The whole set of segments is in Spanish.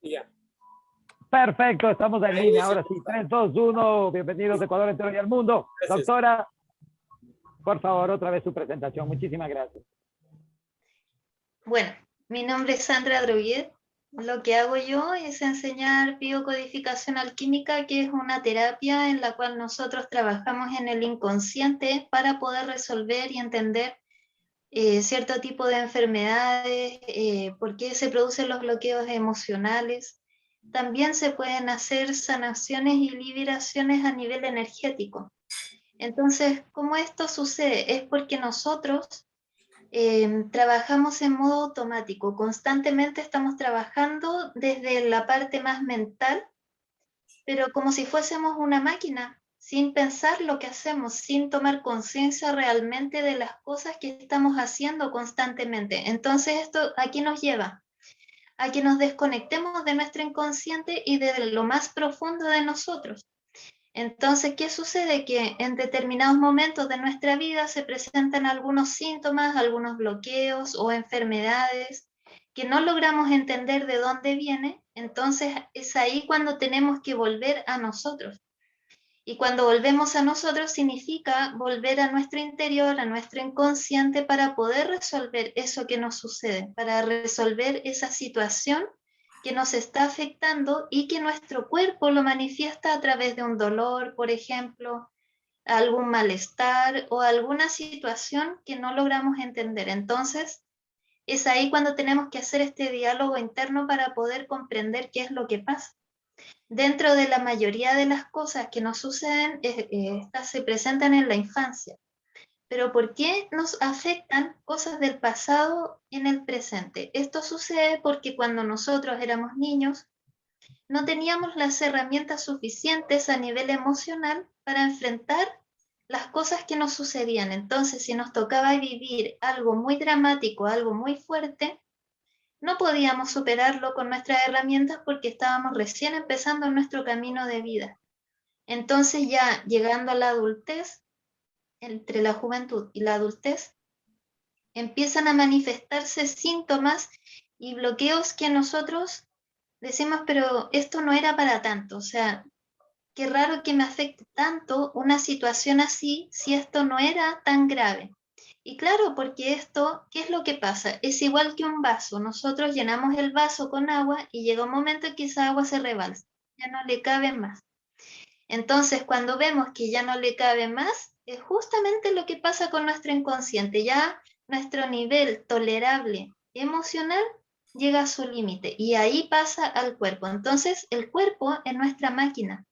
Ya. Perfecto, estamos en Ahí línea. se Ahora sí, escucha. 3, 2, 1. Bienvenidos a Ecuador entero y al mundo. Gracias. Doctora, por favor, otra vez su presentación. Muchísimas gracias. Bueno, mi nombre es Sandra Droguet. Lo que hago yo es enseñar biocodificación alquímica, que es una terapia en la cual nosotros trabajamos en el inconsciente para poder resolver y entender cierto tipo de enfermedades, por qué se producen los bloqueos emocionales. También se pueden hacer sanaciones y liberaciones a nivel energético. Entonces, ¿cómo esto sucede? Es porque nosotros trabajamos en modo automático, constantemente estamos trabajando desde la parte más mental, pero como si fuésemos una máquina, sin pensar lo que hacemos, sin tomar conciencia realmente de las cosas que estamos haciendo constantemente. Entonces, ¿esto a qué nos lleva? A que nos desconectemos de nuestro inconsciente y de lo más profundo de nosotros. Entonces, ¿qué sucede? Que en determinados momentos de nuestra vida se presentan algunos síntomas, algunos bloqueos o enfermedades que no logramos entender de dónde viene. Entonces, es ahí cuando tenemos que volver a nosotros. Y cuando volvemos a nosotros significa volver a nuestro interior, a nuestro inconsciente para poder resolver eso que nos sucede, para resolver esa situación que nos está afectando y que nuestro cuerpo lo manifiesta a través de un dolor, por ejemplo, algún malestar o alguna situación que no logramos entender. Entonces, es ahí cuando tenemos que hacer este diálogo interno para poder comprender qué es lo que pasa. Dentro de la mayoría de las cosas que nos suceden, estas se presentan en la infancia. Pero ¿por qué nos afectan cosas del pasado en el presente? Esto sucede porque cuando nosotros éramos niños, no teníamos las herramientas suficientes a nivel emocional para enfrentar las cosas que nos sucedían. Entonces, si nos tocaba vivir algo muy dramático, algo muy fuerte, no podíamos superarlo con nuestras herramientas porque estábamos recién empezando nuestro camino de vida. Entonces ya llegando a la adultez, entre la juventud y la adultez, empiezan a manifestarse síntomas y bloqueos que nosotros decimos, pero esto no era para tanto, o sea, qué raro que me afecte tanto una situación así si esto no era tan grave. Y claro, porque esto, ¿qué es lo que pasa? Es igual que un vaso. Nosotros llenamos el vaso con agua y llega un momento en que esa agua se rebalsa, ya no le cabe más. Entonces, cuando vemos que ya no le cabe más, es justamente lo que pasa con nuestro inconsciente. Ya nuestro nivel tolerable emocional llega a su límite y ahí pasa al cuerpo. Entonces, el cuerpo es nuestra máquina.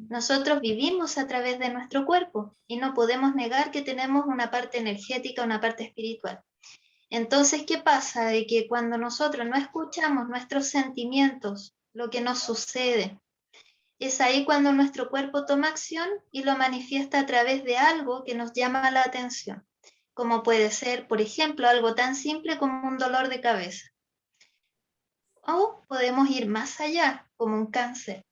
Nosotros vivimos a través de nuestro cuerpo y no podemos negar que tenemos una parte energética, una parte espiritual. Entonces, ¿qué pasa? De que cuando nosotros no escuchamos nuestros sentimientos, lo que nos sucede, es ahí cuando nuestro cuerpo toma acción y lo manifiesta a través de algo que nos llama la atención, como puede ser, por ejemplo, algo tan simple como un dolor de cabeza. O podemos ir más allá, como un cáncer.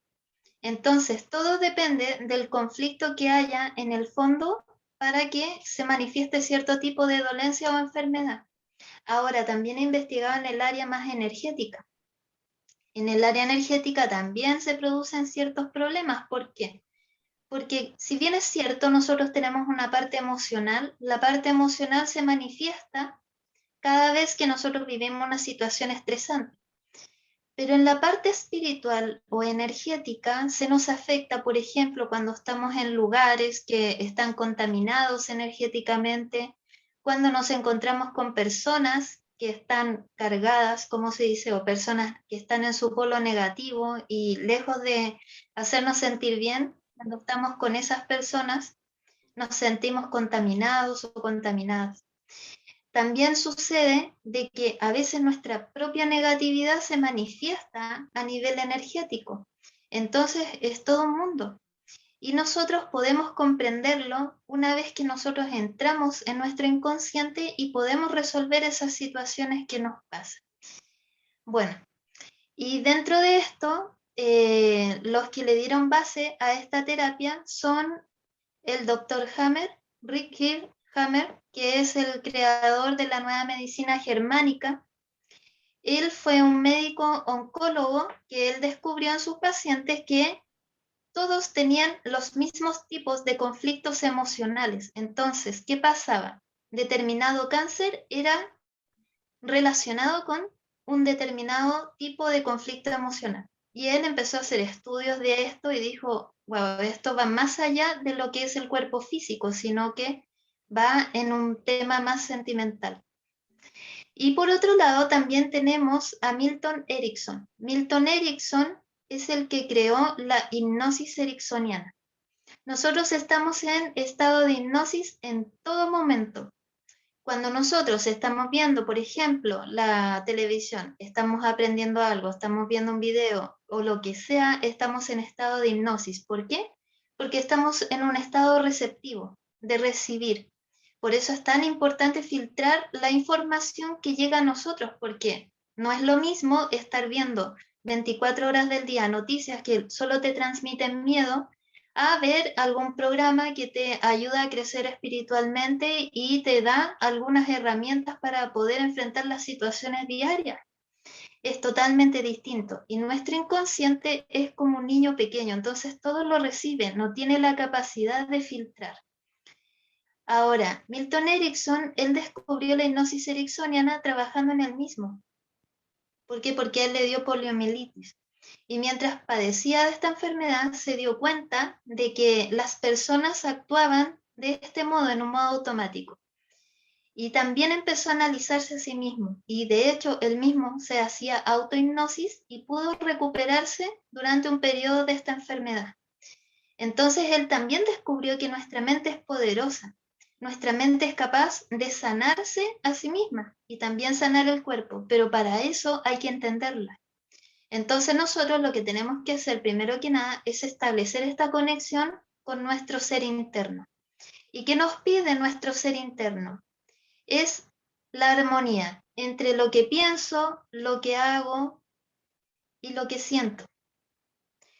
Entonces, todo depende del conflicto que haya en el fondo para que se manifieste cierto tipo de dolencia o enfermedad. Ahora, también he investigado en el área más energética. En el área energética también se producen ciertos problemas. ¿Por qué? Porque si bien es cierto, nosotros tenemos una parte emocional, la parte emocional se manifiesta cada vez que nosotros vivimos una situación estresante. Pero en la parte espiritual o energética se nos afecta, por ejemplo, cuando estamos en lugares que están contaminados energéticamente, cuando nos encontramos con personas que están cargadas, como se dice, o personas que están en su polo negativo y lejos de hacernos sentir bien, cuando estamos con esas personas, nos sentimos contaminados o contaminadas. También sucede de que a veces nuestra propia negatividad se manifiesta a nivel energético. Entonces es todo un mundo. Y nosotros podemos comprenderlo una vez que nosotros entramos en nuestro inconsciente y podemos resolver esas situaciones que nos pasan. Bueno, y dentro de esto, los que le dieron base a esta terapia son el doctor Hammer, Rick Hammer, que es el creador de la nueva medicina germánica. Él fue un médico oncólogo que él descubrió en sus pacientes que todos tenían los mismos tipos de conflictos emocionales. Entonces, ¿qué pasaba? Determinado cáncer era relacionado con un determinado tipo de conflicto emocional. Y él empezó a hacer estudios de esto y dijo, wow, esto va más allá de lo que es el cuerpo físico, sino que va en un tema más sentimental. Y por otro lado, también tenemos a Milton Erickson. Milton Erickson es el que creó la hipnosis ericksoniana. Nosotros estamos en estado de hipnosis en todo momento. Cuando nosotros estamos viendo, por ejemplo, la televisión, estamos aprendiendo algo, estamos viendo un video o lo que sea, estamos en estado de hipnosis. ¿Por qué? Porque estamos en un estado receptivo, de recibir. Por eso es tan importante filtrar la información que llega a nosotros, porque no es lo mismo estar viendo 24 horas del día noticias que solo te transmiten miedo, a ver algún programa que te ayuda a crecer espiritualmente y te da algunas herramientas para poder enfrentar las situaciones diarias. Es totalmente distinto y nuestro inconsciente es como un niño pequeño, entonces todo lo recibe, no tiene la capacidad de filtrar. Ahora, Milton Erickson, él descubrió la hipnosis ericksoniana trabajando en él mismo. ¿Por qué? Porque él le dio poliomielitis. Y mientras padecía de esta enfermedad, se dio cuenta de que las personas actuaban de este modo, en un modo automático. Y también empezó a analizarse a sí mismo. Y de hecho, él mismo se hacía autohipnosis y pudo recuperarse durante un periodo de esta enfermedad. Entonces, él también descubrió que nuestra mente es poderosa. Nuestra mente es capaz de sanarse a sí misma y también sanar el cuerpo, pero para eso hay que entenderla. Entonces nosotros lo que tenemos que hacer primero que nada es establecer esta conexión con nuestro ser interno. ¿Y qué nos pide nuestro ser interno? Es la armonía entre lo que pienso, lo que hago y lo que siento.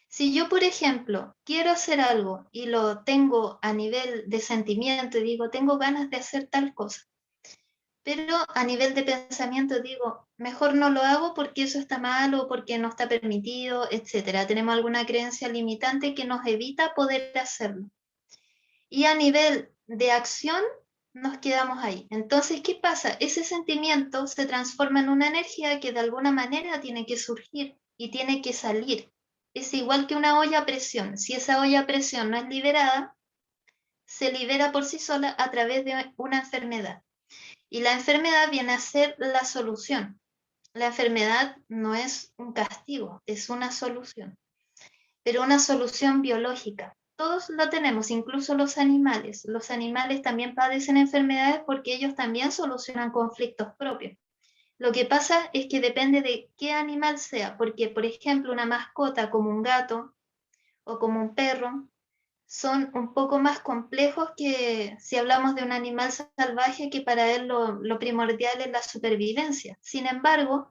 Si yo, por ejemplo, quiero hacer algo y lo tengo a nivel de sentimiento y digo, tengo ganas de hacer tal cosa, pero a nivel de pensamiento digo, mejor no lo hago porque eso está mal o porque no está permitido, etcétera. Tenemos alguna creencia limitante que nos evita poder hacerlo. Y a nivel de acción nos quedamos ahí. Entonces, ¿qué pasa? Ese sentimiento se transforma en una energía que de alguna manera tiene que surgir y tiene que salir. Es igual que una olla a presión. Si esa olla a presión no es liberada, se libera por sí sola a través de una enfermedad. Y la enfermedad viene a ser la solución. La enfermedad no es un castigo, es una solución, pero una solución biológica. Todos lo tenemos, incluso los animales. Los animales también padecen enfermedades porque ellos también solucionan conflictos propios. Lo que pasa es que depende de qué animal sea, porque, por ejemplo, una mascota como un gato o como un perro son un poco más complejos que si hablamos de un animal salvaje que para él lo primordial es la supervivencia. Sin embargo,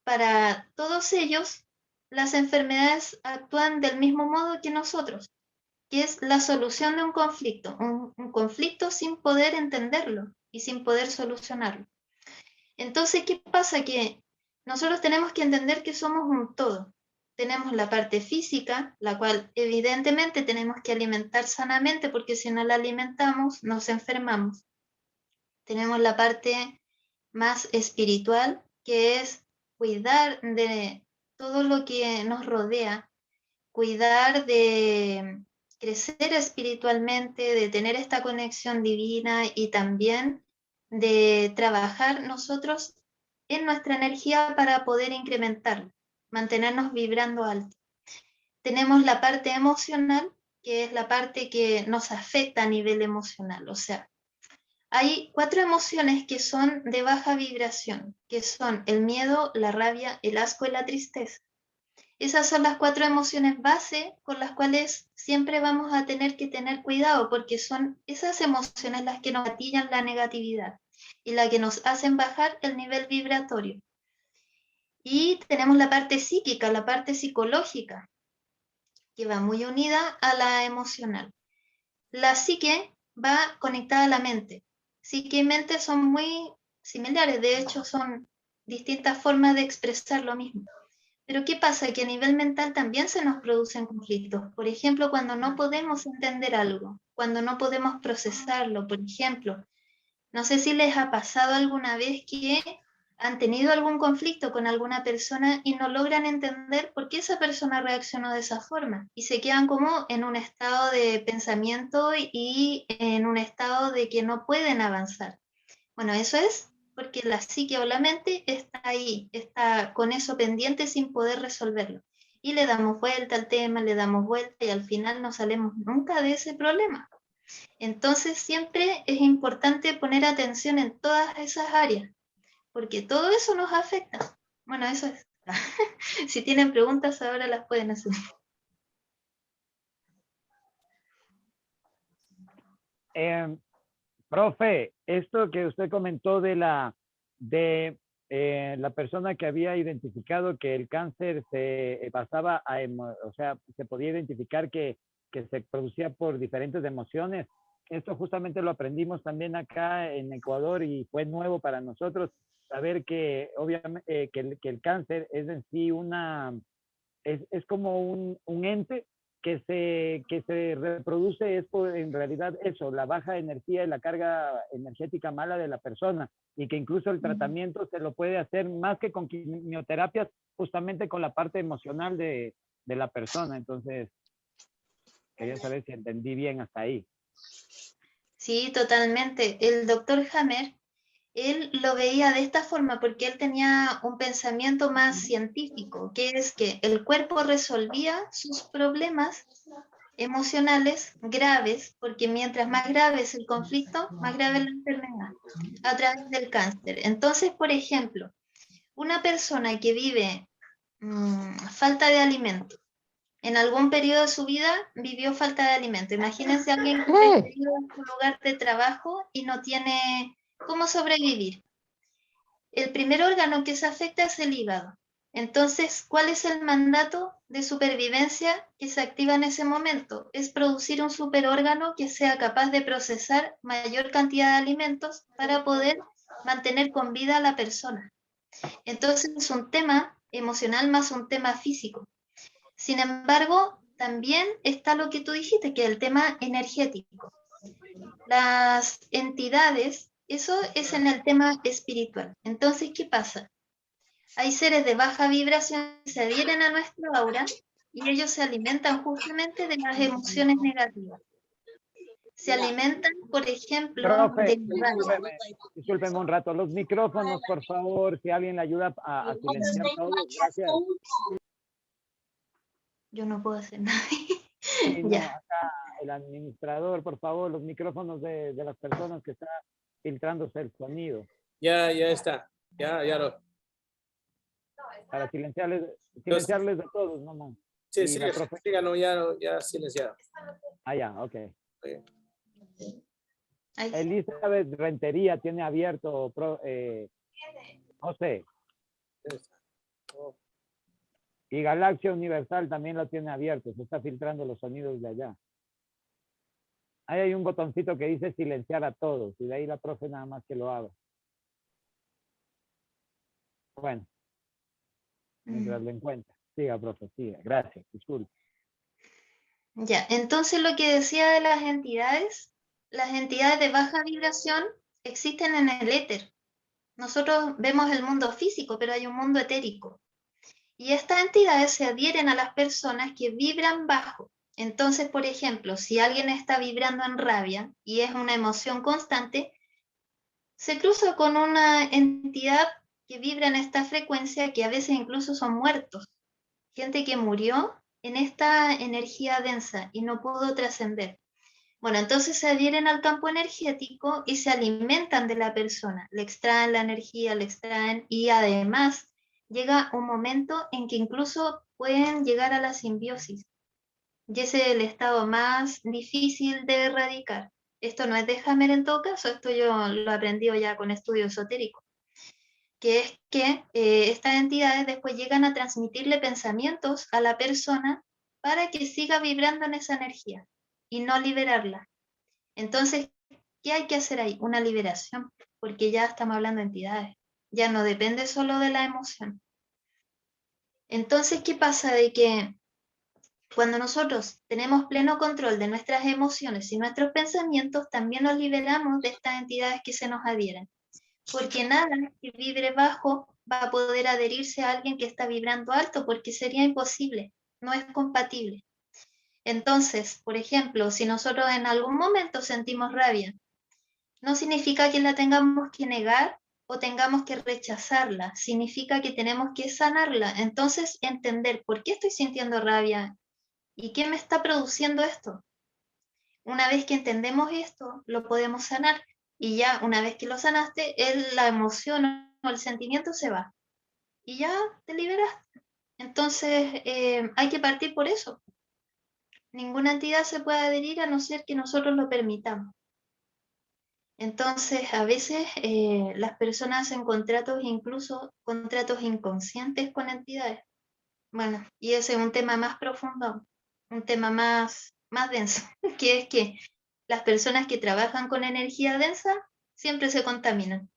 para todos ellos, las enfermedades actúan del mismo modo que nosotros, que es la solución de un conflicto sin poder entenderlo y sin poder solucionarlo. Entonces, ¿qué pasa? Que nosotros tenemos que entender que somos un todo. Tenemos la parte física, la cual evidentemente tenemos que alimentar sanamente porque si no la alimentamos nos enfermamos. Tenemos la parte más espiritual, que es cuidar de todo lo que nos rodea, cuidar de crecer espiritualmente, de tener esta conexión divina y también de trabajar nosotros en nuestra energía para poder incrementarla, mantenernos vibrando alto. Tenemos la parte emocional, que es la parte que nos afecta a nivel emocional, o sea, hay 4 emociones que son de baja vibración, que son el miedo, la rabia, el asco y la tristeza. Esas son las 4 emociones base con las cuales siempre vamos a tener que tener cuidado porque son esas emociones las que nos gatillan la negatividad y las que nos hacen bajar el nivel vibratorio. Y tenemos la parte psíquica, la parte psicológica, que va muy unida a la emocional. La psique va conectada a la mente. Psique y mente son muy similares, de hecho son distintas formas de expresar lo mismo. Pero ¿qué pasa? Que a nivel mental también se nos producen conflictos. Por ejemplo, cuando no podemos entender algo, cuando no podemos procesarlo, por ejemplo, no sé si les ha pasado alguna vez que han tenido algún conflicto con alguna persona y no logran entender por qué esa persona reaccionó de esa forma y se quedan como en un estado de pensamiento y en un estado de que no pueden avanzar. Bueno, eso es porque la psique o la mente está ahí, está con eso pendiente sin poder resolverlo. Y le damos vuelta al tema, le damos vuelta y al final no salimos nunca de ese problema. Entonces siempre es importante poner atención en todas esas áreas, porque todo eso nos afecta. Bueno, eso es. Si tienen preguntas ahora las pueden hacer. Profe, esto que usted comentó de la persona que había identificado que el cáncer se basaba o sea, se podía identificar que se producía por diferentes emociones. Esto justamente lo aprendimos también acá en Ecuador y fue nuevo para nosotros saber que obviamente que el cáncer es en sí es como un ente que se reproduce es por, en realidad eso, la baja energía y la carga energética mala de la persona y que incluso el tratamiento se lo puede hacer más que con quimioterapias, justamente con la parte emocional de la persona. Entonces, quería saber si entendí bien hasta ahí. Sí, totalmente. El doctor Hammer, él lo veía de esta forma porque él tenía un pensamiento más científico, que es que el cuerpo resolvía sus problemas emocionales graves, porque mientras más grave es el conflicto, más grave es la enfermedad, a través del cáncer. Entonces, por ejemplo, una persona que vive falta de alimento, en algún periodo de su vida vivió falta de alimento. Imagínense a alguien que está despedido en su lugar de trabajo y no tiene cómo sobrevivir. El primer órgano que se afecta es el hígado. Entonces, ¿cuál es el mandato de supervivencia que se activa en ese momento? Es producir un superórgano que sea capaz de procesar mayor cantidad de alimentos para poder mantener con vida a la persona. Entonces, es un tema emocional más un tema físico. Sin embargo, también está lo que tú dijiste, que es el tema energético. Las entidades, eso es en el tema espiritual. Entonces, ¿qué pasa? Hay seres de baja vibración que se adhieren a nuestro aura y ellos se alimentan justamente de las emociones negativas. Se alimentan, por ejemplo, Profe, de rabia. discúlpeme un rato. Los micrófonos, por favor, si alguien le ayuda a silenciar todo. Gracias. Yo no puedo hacer nada. Sí, no, Ya. acá el administrador, por favor, los micrófonos de las personas que están filtrándose el sonido. Ya está. Ya lo. Para silenciarles de todos, no más. Sí, Y la profe. síganos, ya silenciado. Ah, ya, ok. Okay. Elizabeth Rentería tiene abierto, José. Y Galaxia Universal también lo tiene abierto, se está filtrando los sonidos de allá. Ahí hay un botoncito que dice silenciar a todos, y de ahí la profe nada más que lo haga. Bueno, mientras lo encuentra. Siga, profe, siga. Gracias, disculpe. Ya, entonces lo que decía de las entidades de baja vibración existen en el éter. Nosotros vemos el mundo físico, pero hay un mundo etérico. Y estas entidades se adhieren a las personas que vibran bajo. Entonces, por ejemplo, si alguien está vibrando en rabia y es una emoción constante, se cruza con una entidad que vibra en esta frecuencia que a veces incluso son muertos. Gente que murió en esta energía densa y no pudo trascender. Bueno, entonces se adhieren al campo energético y se alimentan de la persona, le extraen la energía, le extraen y además llega un momento en que incluso pueden llegar a la simbiosis. Y ese es el estado más difícil de erradicar. Esto no es de Hammer en todo caso, esto yo lo he aprendido ya con estudio esotérico, que es que estas entidades después llegan a transmitirle pensamientos a la persona para que siga vibrando en esa energía y no liberarla. Entonces, ¿qué hay que hacer ahí? Una liberación, porque ya estamos hablando de entidades. ya no depende solo de la emoción. Entonces, ¿qué pasa? De que cuando nosotros tenemos pleno control de nuestras emociones y nuestros pensamientos, también nos liberamos de estas entidades que se nos adhieren. Porque nada que vibre bajo va a poder adherirse a alguien que está vibrando alto, porque sería imposible, no es compatible. Entonces, por ejemplo, si nosotros en algún momento sentimos rabia, no significa que la tengamos que negar o tengamos que rechazarla, significa que tenemos que sanarla. Entonces, entender por qué estoy sintiendo rabia y qué me está produciendo esto. Una vez que entendemos esto, lo podemos sanar y ya una vez que lo sanaste, la emoción o el sentimiento se va y ya te liberas. Entonces, hay que partir por eso. Ninguna entidad se puede adherir a no ser que nosotros lo permitamos. Entonces, a veces las personas hacen contratos, incluso contratos inconscientes con entidades. Bueno, y ese es un tema más profundo, un tema más denso, que es que las personas que trabajan con energía densa siempre se contaminan.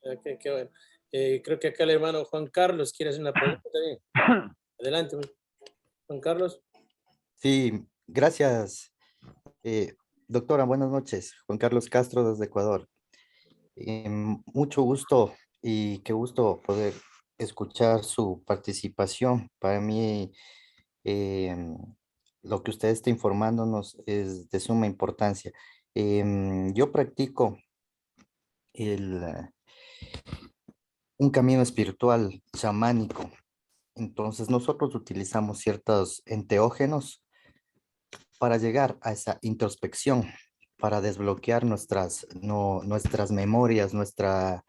Ok, qué bueno. Creo que acá el hermano Juan Carlos quiere hacer una pregunta también. Adelante, Juan Carlos. Sí, gracias. Doctora, buenas noches. Juan Carlos Castro desde Ecuador. Mucho gusto y qué gusto poder escuchar su participación. Para mí, em, lo que usted está informándonos es de suma importancia. Yo practico el, un camino espiritual chamánico. Entonces, nosotros utilizamos ciertos enteógenos para llegar a esa introspección, para desbloquear nuestras memorias, nuestros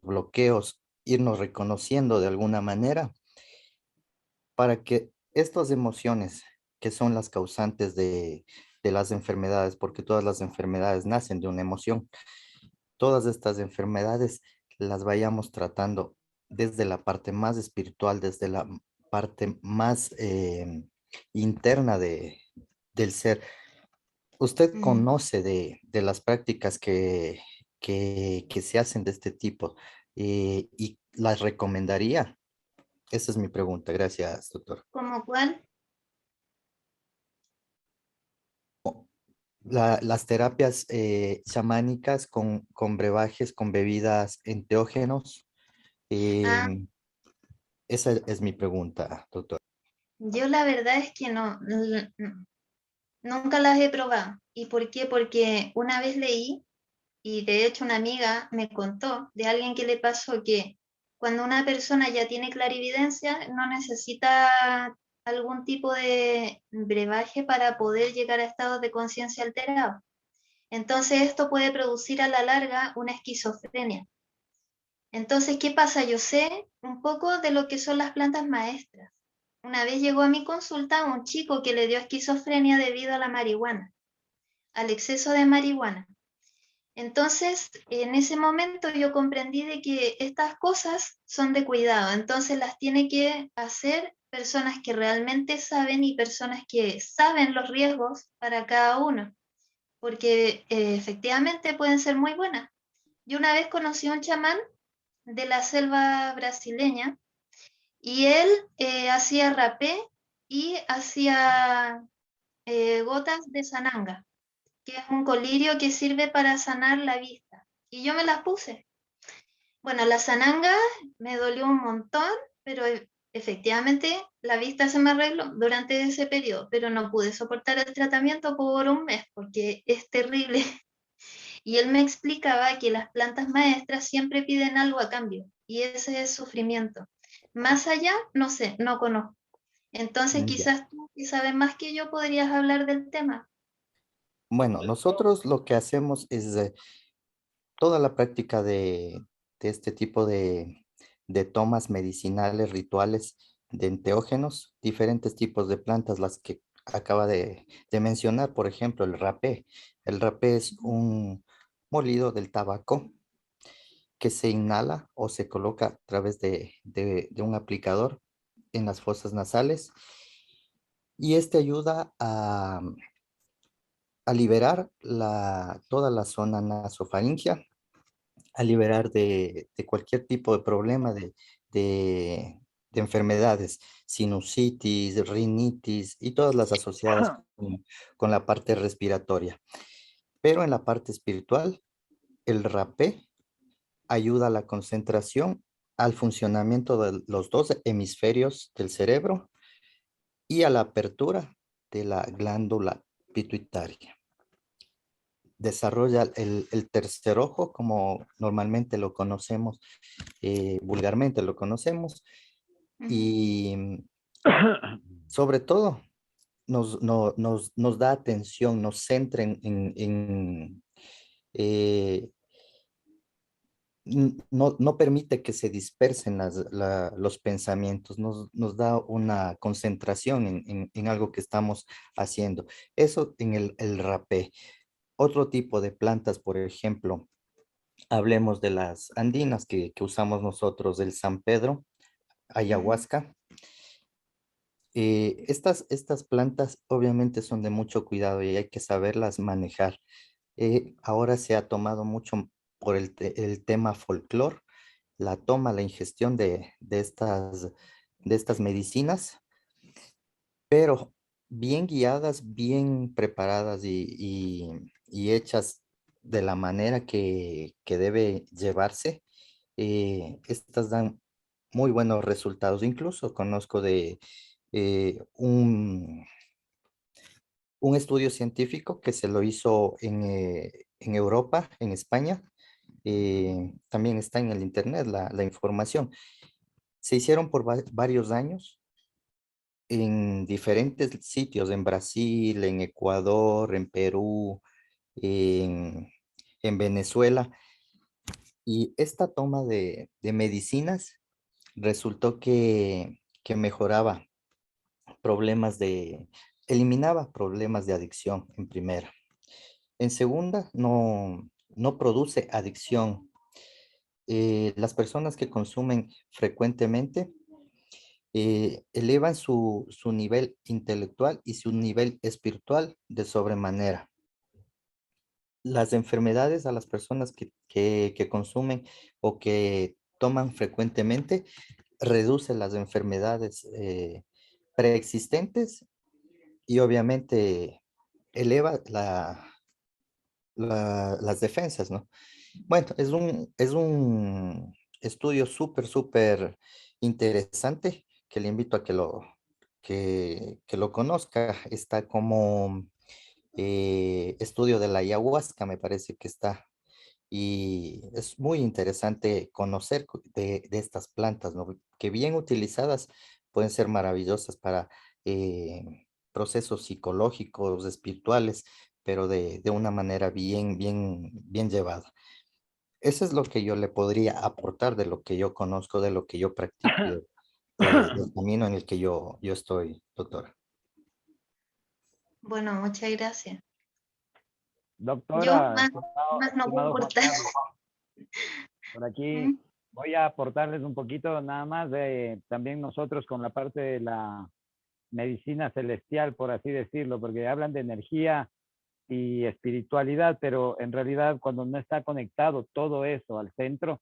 bloqueos, irnos reconociendo de alguna manera, para que estas emociones que son las causantes de las enfermedades, porque todas las enfermedades nacen de una emoción, todas estas enfermedades las vayamos tratando desde la parte más espiritual, desde la parte más interna del ser. ¿Usted Mm. conoce de las prácticas que se hacen de este tipo y las recomendaría? Esa es mi pregunta. Gracias, doctor. ¿Como cuál? Las terapias chamánicas con brebajes, con bebidas enteógenos. Ah, em, Esa es mi pregunta, doctor. yo la verdad es que no, nunca las he probado. ¿Y por qué? Porque una vez leí, y de hecho una amiga me contó de alguien que le pasó que cuando una persona ya tiene clarividencia, no necesita algún tipo de brebaje para poder llegar a estados de conciencia alterados. Entonces esto puede producir a la larga una esquizofrenia. Entonces, ¿qué pasa? Yo sé un poco de lo que son las plantas maestras. Una vez llegó a mi consulta un chico que le dio esquizofrenia debido a la marihuana, al exceso de marihuana. Entonces, en ese momento yo comprendí de que estas cosas son de cuidado, entonces las tiene que hacer personas que realmente saben y personas que saben los riesgos para cada uno, porque efectivamente pueden ser muy buenas. Yo una vez conocí a un chamán de la selva brasileña y él hacía rapé y hacía gotas de sananga, que es un colirio que sirve para sanar la vista. Y yo me las puse. Bueno, la sananga me dolió un montón, pero efectivamente la vista se me arregló durante ese periodo, pero no pude soportar el tratamiento por un mes porque es terrible. Y él me explicaba que las plantas maestras siempre piden algo a cambio, y ese es sufrimiento. Más allá, no sé, no conozco. Entonces, Ya. quizás tú, que sabes más que yo, podrías hablar del tema. Bueno, nosotros lo que hacemos es toda la práctica de este tipo de tomas medicinales, rituales, de enteógenos, diferentes tipos de plantas, las que acaba de mencionar, por ejemplo, el rapé. El rapé es un molido del tabaco que se inhala o se coloca a través de un aplicador en las fosas nasales y este ayuda a liberar toda la zona nasofaringea, a liberar de cualquier tipo de problema de enfermedades, sinusitis, rinitis y todas las asociadas con la parte respiratoria. Pero en la parte espiritual, el rapé ayuda a la concentración, al funcionamiento de los dos hemisferios del cerebro y a la apertura de la glándula pituitaria. Desarrolla el tercer ojo, como normalmente lo conocemos, vulgarmente lo conocemos, y sobre todo nos da atención, nos centra eh, no permite que se dispersen los pensamientos, nos da una concentración en algo que estamos haciendo. Eso en el rapé. Otro tipo de plantas, por ejemplo, hablemos de las andinas que usamos nosotros, del San Pedro, ayahuasca. Estas plantas obviamente son de mucho cuidado y hay que saberlas manejar. Ahora se ha tomado mucho por el tema folclor, la toma, la ingestión de estas medicinas, pero bien guiadas, bien preparadas y hechas de la manera que debe llevarse, estas dan muy buenos resultados. Incluso conozco de un estudio científico que se lo hizo en Europa, en España. También está en el internet la información. Se hicieron por varios años en diferentes sitios, en Brasil, en Ecuador, en Perú, en, en Venezuela. Y esta toma de medicinas resultó que mejoraba eliminaba problemas de adicción en primera. En segunda, no produce adicción. Las personas que consumen frecuentemente elevan su nivel intelectual y su nivel espiritual de sobremanera. Las enfermedades a las personas que consumen o que toman frecuentemente reduce las enfermedades preexistentes y obviamente eleva las defensas, ¿no? Bueno, es un estudio súper interesante que le invito a que lo conozca. Está como estudio de la ayahuasca, me parece que está. Y es muy interesante conocer de estas plantas, ¿no? Que bien utilizadas pueden ser maravillosas para procesos psicológicos, espirituales, pero de una manera bien llevada. Eso es lo que yo le podría aportar de lo que yo conozco, de lo que yo practico, del camino en el que yo estoy, doctora. Bueno, muchas gracias. Yo Doctora, más no puedo estimado Juan aportar. Carlos, por aquí voy a aportarles un poquito nada más de también nosotros con la parte de la medicina celestial, por así decirlo, porque hablan de energía y espiritualidad, pero en realidad cuando no está conectado todo eso al centro,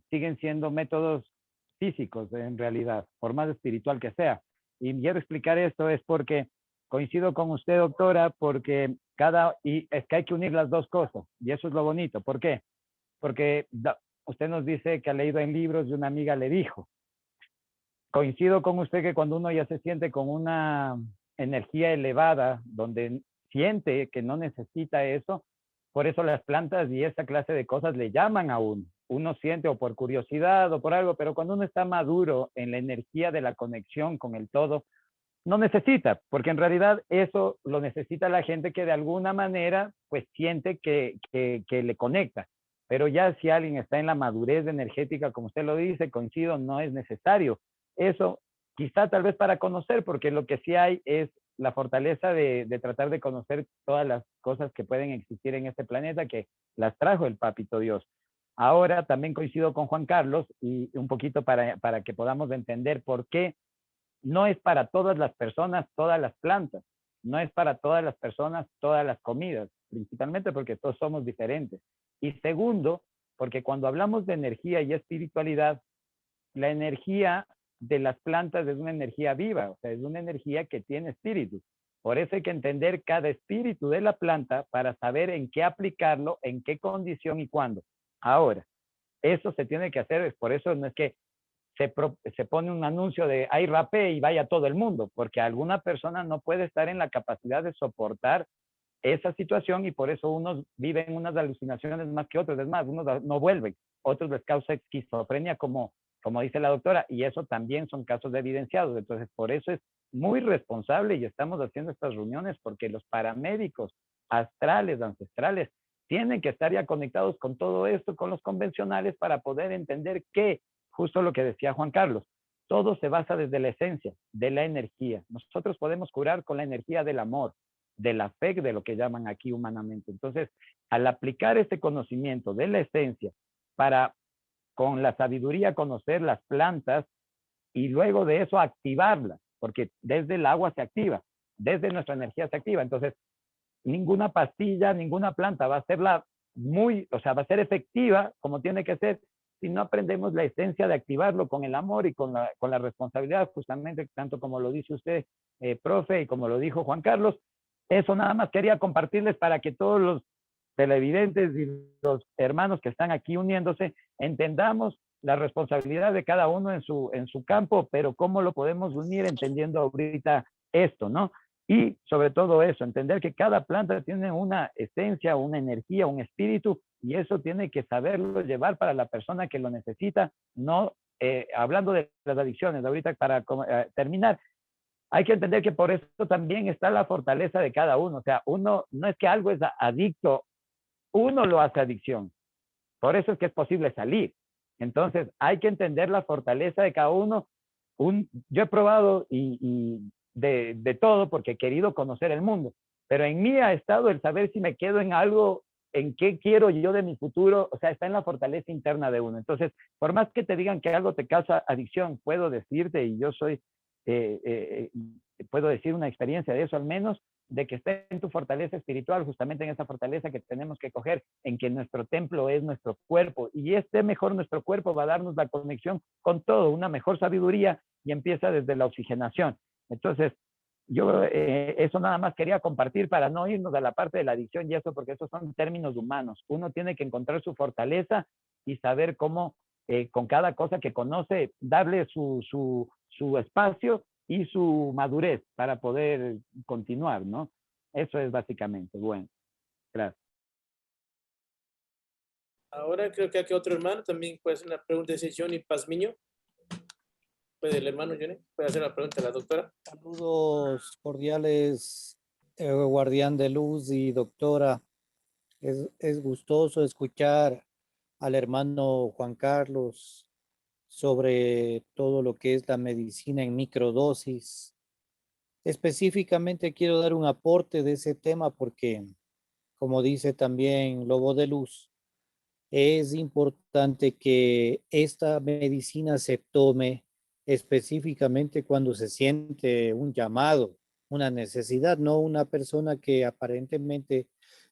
siguen siendo métodos físicos en realidad, por más espiritual que sea. Y quiero explicar esto es porque coincido con usted, doctora, porque y es que hay que unir las dos cosas, y eso es lo bonito. ¿Por qué? Porque usted nos dice que ha leído en libros y una amiga le dijo. Coincido con usted que cuando uno ya se siente con una energía elevada, donde siente que no necesita eso, por eso las plantas y esa clase de cosas le llaman a uno. Uno siente o por curiosidad o por algo, pero cuando uno está maduro en la energía de la conexión con el todo, no necesita, porque en realidad eso lo necesita la gente que de alguna manera pues siente que le conecta. Pero ya si alguien está en la madurez energética, como usted lo dice, coincido, no es necesario. Eso quizá tal vez para conocer, porque lo que sí hay es la fortaleza de tratar de conocer todas las cosas que pueden existir en este planeta, que las trajo el Papito Dios. Ahora también coincido con Juan Carlos y un poquito para que podamos entender por qué no es para todas las personas todas las plantas, no es para todas las personas todas las comidas, principalmente porque todos somos diferentes. Y segundo, porque cuando hablamos de energía y espiritualidad, la energía de las plantas es una energía viva, o sea, es una energía que tiene espíritu. Por eso hay que entender cada espíritu de la planta para saber en qué aplicarlo, en qué condición y cuándo. Ahora, eso se tiene que hacer, por eso no es que se pone un anuncio de hay rapé y vaya todo el mundo, porque alguna persona no puede estar en la capacidad de soportar esa situación y por eso unos viven unas alucinaciones más que otros. Es más, unos no vuelven, otros les causa esquizofrenia como dice la doctora, y eso también son casos evidenciados. Entonces, por eso es muy responsable y estamos haciendo estas reuniones porque los paramédicos astrales, ancestrales, tienen que estar ya conectados con todo esto, con los convencionales, para poder entender que, justo lo que decía Juan Carlos, todo se basa desde la esencia, de la energía. Nosotros podemos curar con la energía del amor, de la fe, de lo que llaman aquí humanamente. Entonces, al aplicar este conocimiento de la esencia para con la sabiduría conocer las plantas y luego de eso activarlas, porque desde el agua se activa, desde nuestra energía se activa. Entonces, ninguna pastilla, ninguna planta va a serla va a ser efectiva como tiene que ser si no aprendemos la esencia de activarlo con el amor y con la responsabilidad, justamente, tanto como lo dice usted, profe, y como lo dijo Juan Carlos. Eso nada más quería compartirles para que todos los televidentes y los hermanos que están aquí uniéndose entendamos la responsabilidad de cada uno en su campo, pero cómo lo podemos unir entendiendo ahorita esto, ¿no? Y sobre todo eso, entender que cada planta tiene una esencia, una energía, un espíritu, y eso tiene que saberlo llevar para la persona que lo necesita. No, hablando de las adicciones, ahorita para terminar, hay que entender que por eso también está la fortaleza de cada uno. O sea, uno no es que algo es adicto, uno lo hace adicción. Por eso es que es posible salir. Entonces, hay que entender la fortaleza de cada uno. Yo he probado de todo porque he querido conocer el mundo, pero en mí ha estado el saber si me quedo en algo, en qué quiero yo de mi futuro, o sea, está en la fortaleza interna de uno. Entonces, por más que te digan que algo te causa adicción, puedo decirte, y yo puedo decir una experiencia de eso al menos, de que esté en tu fortaleza espiritual, justamente en esa fortaleza que tenemos que coger, en que nuestro templo es nuestro cuerpo, y mejor nuestro cuerpo va a darnos la conexión con todo, una mejor sabiduría, y empieza desde la oxigenación. Entonces, yo eso nada más quería compartir para no irnos a la parte de la adicción y eso, porque esos son términos humanos. Uno tiene que encontrar su fortaleza y saber cómo, con cada cosa que conoce, darle su espacio y su madurez para poder continuar, ¿no? Eso es básicamente. Bueno, gracias. Ahora creo que aquí otro hermano también puede hacer una pregunta. Dice Johnny Pazmiño. ¿Puede el hermano Johnny? ¿Puede hacer la pregunta a la doctora? Saludos cordiales, guardián de luz y doctora. Es gustoso escuchar al hermano Juan Carlos sobre todo lo que es la medicina en microdosis. Específicamente quiero dar un aporte de ese tema porque, como dice también Lobo de Luz, es importante que esta medicina se tome específicamente cuando se siente un llamado, una necesidad, no una persona que aparentemente,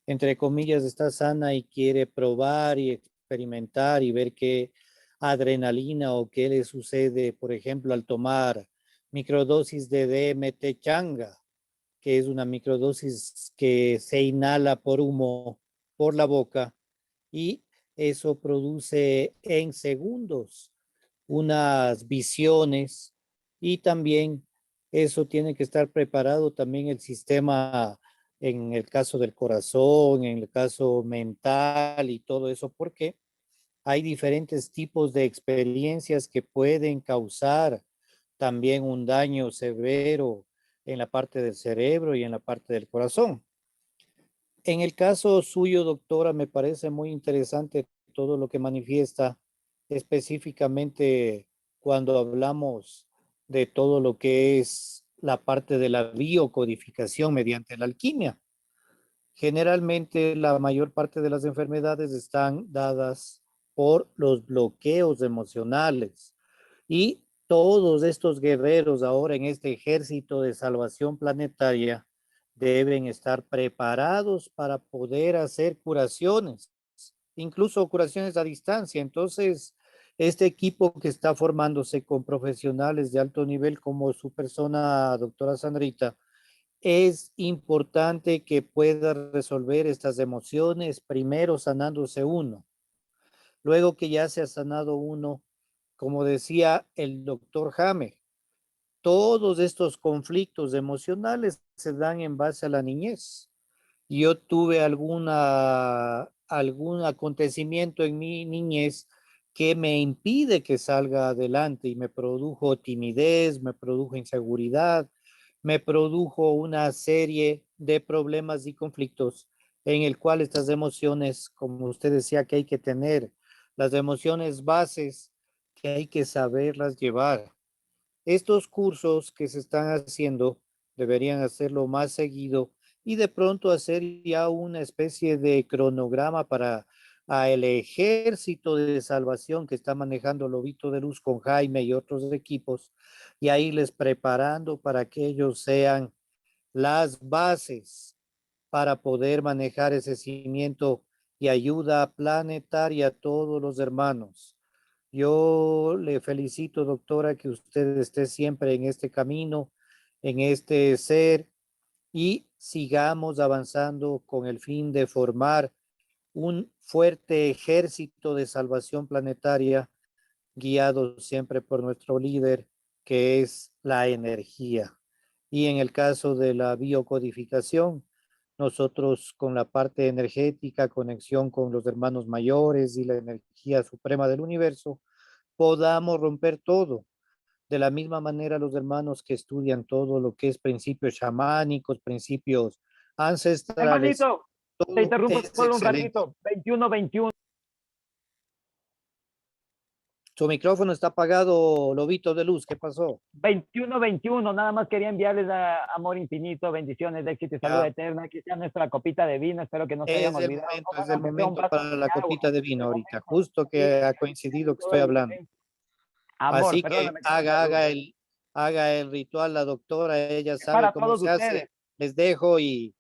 entre comillas, está sana y quiere probar y experimentar y ver qué adrenalina o qué le sucede, por ejemplo, al tomar microdosis de DMT changa, que es una microdosis que se inhala por humo por la boca y eso produce en segundos unas visiones y también eso tiene que estar preparado también el sistema en el caso del corazón, en el caso mental y todo eso, porque hay diferentes tipos de experiencias que pueden causar también un daño severo en la parte del cerebro y en la parte del corazón. En el caso suyo, doctora, me parece muy interesante todo lo que manifiesta, específicamente cuando hablamos de todo lo que es la parte de la biocodificación mediante la alquimia. Generalmente la mayor parte de las enfermedades están dadas por los bloqueos emocionales y todos estos guerreros ahora en este ejército de salvación planetaria deben estar preparados para poder hacer curaciones incluso curaciones a distancia. Entonces, este equipo que está formándose con profesionales de alto nivel como su persona, doctora Sandrita, es importante que pueda resolver estas emociones, primero sanándose uno, luego que ya se ha sanado uno, como decía el doctor Jaime, todos estos conflictos emocionales se dan en base a la niñez. Yo tuve algún acontecimiento en mi niñez que me impide que salga adelante y me produjo timidez, me produjo inseguridad, me produjo una serie de problemas y conflictos en el cual estas emociones, como usted decía, que hay que tener, las emociones bases que hay que saberlas llevar. Estos cursos que se están haciendo deberían hacerlo más seguido y de pronto hacer ya una especie de cronograma para el ejército de salvación que está manejando Lobito de Luz con Jaime y otros equipos, y a irles preparando para que ellos sean las bases para poder manejar ese cimiento y ayuda planetaria a todos los hermanos. Yo le felicito, doctora, que usted esté siempre en este camino, en este ser, y sigamos avanzando con el fin de formar un fuerte ejército de salvación planetaria, guiado siempre por nuestro líder, que es la energía. Y en el caso de la biocodificación, nosotros con la parte energética, conexión con los hermanos mayores y la energía suprema del universo, podamos romper todo. De la misma manera, los hermanos que estudian todo lo que es principios chamánicos, principios ancestrales, Hermanito, te todo interrumpo es solo un excelente. ratito. 21-21. Su micrófono está apagado, Lobito de Luz, ¿qué pasó? 21-21, nada más quería enviarles amor infinito, bendiciones de éxito y salud Ya, eterna. Aquí está nuestra copita de vino, espero que no se hayan olvidado. es Coman el aunque sea un momento vaso para la de agua. copita de vino El ahorita, momento, justo sí, que ha coincidido que todo estoy hablando. amor, Así que perdóname. Salud. haga el ritual la doctora, ella Es sabe para cómo todos se ustedes. hace. Les dejo y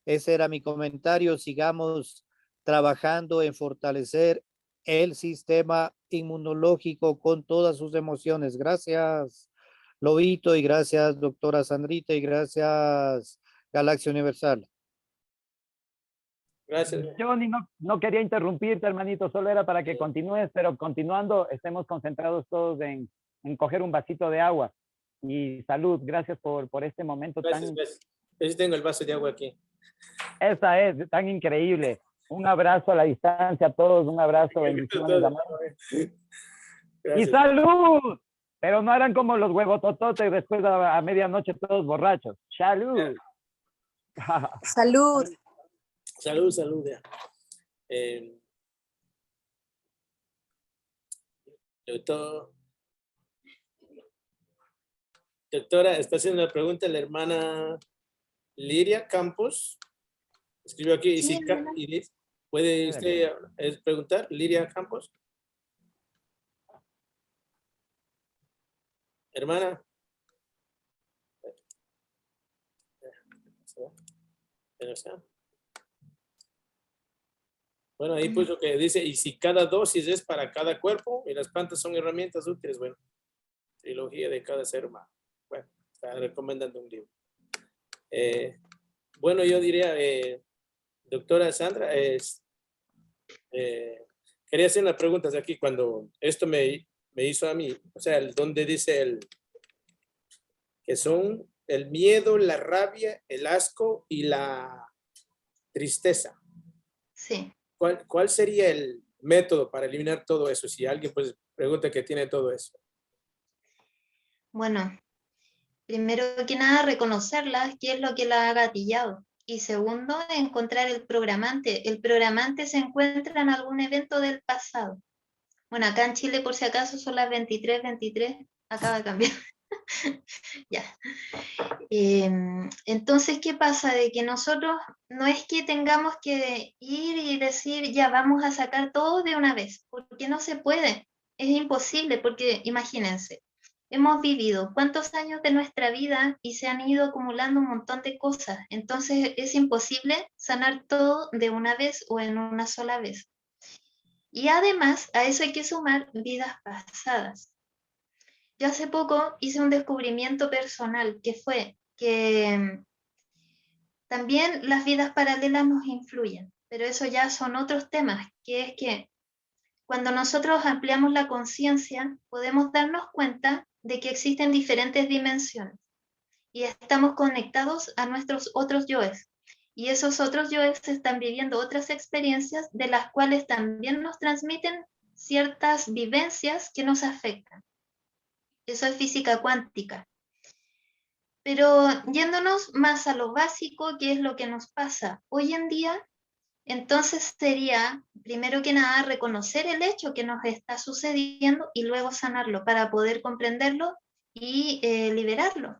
ese era mi comentario. Sigamos trabajando en fortalecer el sistema inmunológico con todas sus emociones. Gracias, Lobito, y gracias, doctora Sandrita, y gracias, Galaxia Universal. Gracias. Johnny, no quería interrumpirte, hermanito, solo era para que continúes, pero continuando, estemos concentrados todos en coger un vasito de agua. Y salud, gracias por este momento Gracias, tan, gracias. Yo sí tengo el vaso de agua aquí. esa es, tan increíble. Un abrazo a la distancia a todos, un abrazo, bendiciones, amor. ¡Y Gracias. salud! Pero no eran como los huevotototes después a medianoche todos borrachos. ¡Salud! Salud. Salud, salud. Doctor, doctora, está haciendo una pregunta la hermana Liria Campos. Escribió aquí, y Sí, si, hermana. ¿puede usted preguntar, Liria Campos? Hermana. Bueno, ahí puso que dice, y si cada dosis es para cada cuerpo y las plantas son herramientas útiles, bueno, trilogía de cada ser humano. Bueno, está recomendando un libro. Bueno, yo diría, doctora Sandra, quería hacer unas preguntas aquí cuando esto me hizo a mí, o sea, donde dice que son el miedo, la rabia, el asco y la tristeza. Sí. ¿Cuál sería el método para eliminar todo eso? Si alguien pues pregunta que tiene todo eso. Bueno, primero que nada, reconocerlas, qué es lo que la ha gatillado. Y segundo, encontrar el programante. El programante se encuentra en algún evento del pasado. Bueno, acá en Chile, por si acaso, son las 23:23. Acaba de cambiar. Ya. Entonces, ¿qué pasa? De que nosotros no es que tengamos que ir y decir, ya vamos a sacar todo de una vez, porque no se puede. Es imposible, porque imagínense, hemos vivido cuántos años de nuestra vida y se han ido acumulando un montón de cosas. Entonces, es imposible sanar todo de una vez o en una sola vez. Y además a eso hay que sumar vidas pasadas. Yo hace poco hice un descubrimiento personal que fue que también las vidas paralelas nos influyen, pero eso ya son otros temas, que es que cuando nosotros ampliamos la conciencia, podemos darnos cuenta de que existen diferentes dimensiones y estamos conectados a nuestros otros yoes. Y esos otros yoes están viviendo otras experiencias de las cuales también nos transmiten ciertas vivencias que nos afectan. Eso es física cuántica. Pero yéndonos más a lo básico, ¿qué es lo que nos pasa hoy en día? Entonces sería, primero que nada, reconocer el hecho que nos está sucediendo y luego sanarlo para poder comprenderlo y liberarlo.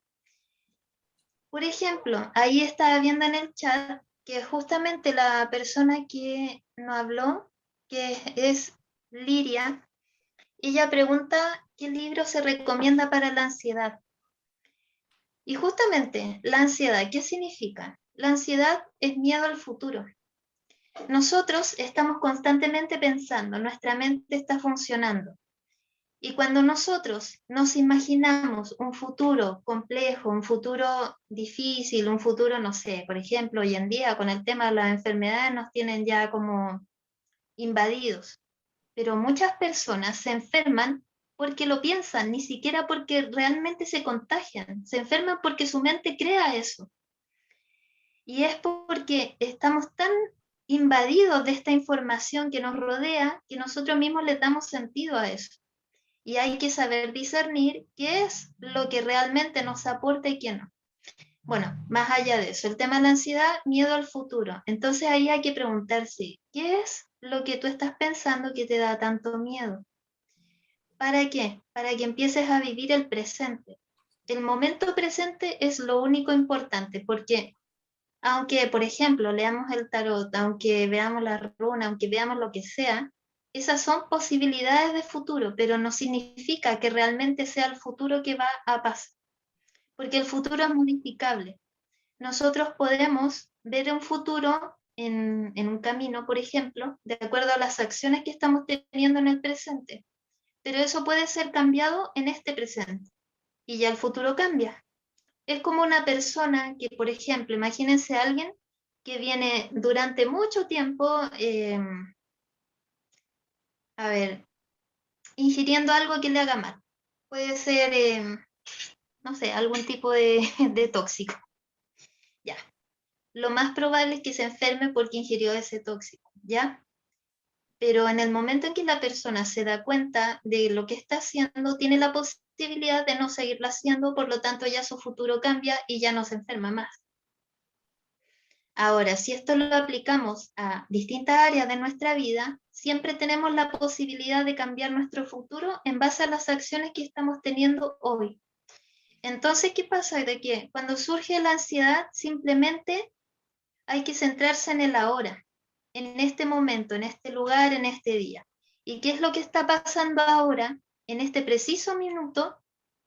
Por ejemplo, ahí estaba viendo en el chat que justamente la persona que nos habló, que es Liria, ella pregunta qué libro se recomienda para la ansiedad. Y justamente la ansiedad, ¿qué significa? La ansiedad es miedo al futuro. Nosotros estamos constantemente pensando, nuestra mente está funcionando. Y cuando nosotros nos imaginamos un futuro complejo, un futuro difícil, un futuro, no sé, por ejemplo, hoy en día con el tema de las enfermedades nos tienen ya como invadidos. Pero muchas personas se enferman porque lo piensan, ni siquiera porque realmente se contagian. Se enferman porque su mente crea eso. Y es porque estamos tan invadidos de esta información que nos rodea que nosotros mismos le damos sentido a eso. Y hay que saber discernir qué es lo que realmente nos aporta y qué no. Bueno, más allá de eso, el tema de la ansiedad, miedo al futuro. Entonces ahí hay que preguntarse, ¿qué es lo que tú estás pensando que te da tanto miedo? ¿Para qué? Para que empieces a vivir el presente. El momento presente es lo único importante, porque aunque, por ejemplo, leamos el tarot, aunque veamos la runa, aunque veamos lo que sea, esas son posibilidades de futuro, pero no significa que realmente sea el futuro que va a pasar, porque el futuro es modificable. Nosotros podemos ver un futuro en un camino, por ejemplo, de acuerdo a las acciones que estamos teniendo en el presente, pero eso puede ser cambiado en este presente y ya el futuro cambia. Es como una persona que, por ejemplo, imagínense a alguien que viene durante mucho tiempo, a ver, ingiriendo algo que le haga mal. Puede ser, no sé, algún tipo de tóxico. Ya. Lo más probable es que se enferme porque ingirió ese tóxico, ¿ya? Pero en el momento en que la persona se da cuenta de lo que está haciendo, tiene la posibilidad de no seguirlo haciendo, por lo tanto ya su futuro cambia y ya no se enferma más. Ahora, si esto lo aplicamos a distintas áreas de nuestra vida, siempre tenemos la posibilidad de cambiar nuestro futuro en base a las acciones que estamos teniendo hoy. Entonces, ¿qué pasa? De que cuando surge la ansiedad, simplemente hay que centrarse en el ahora, en este momento, en este lugar, en este día. ¿Y qué es lo que está pasando ahora? En este preciso minuto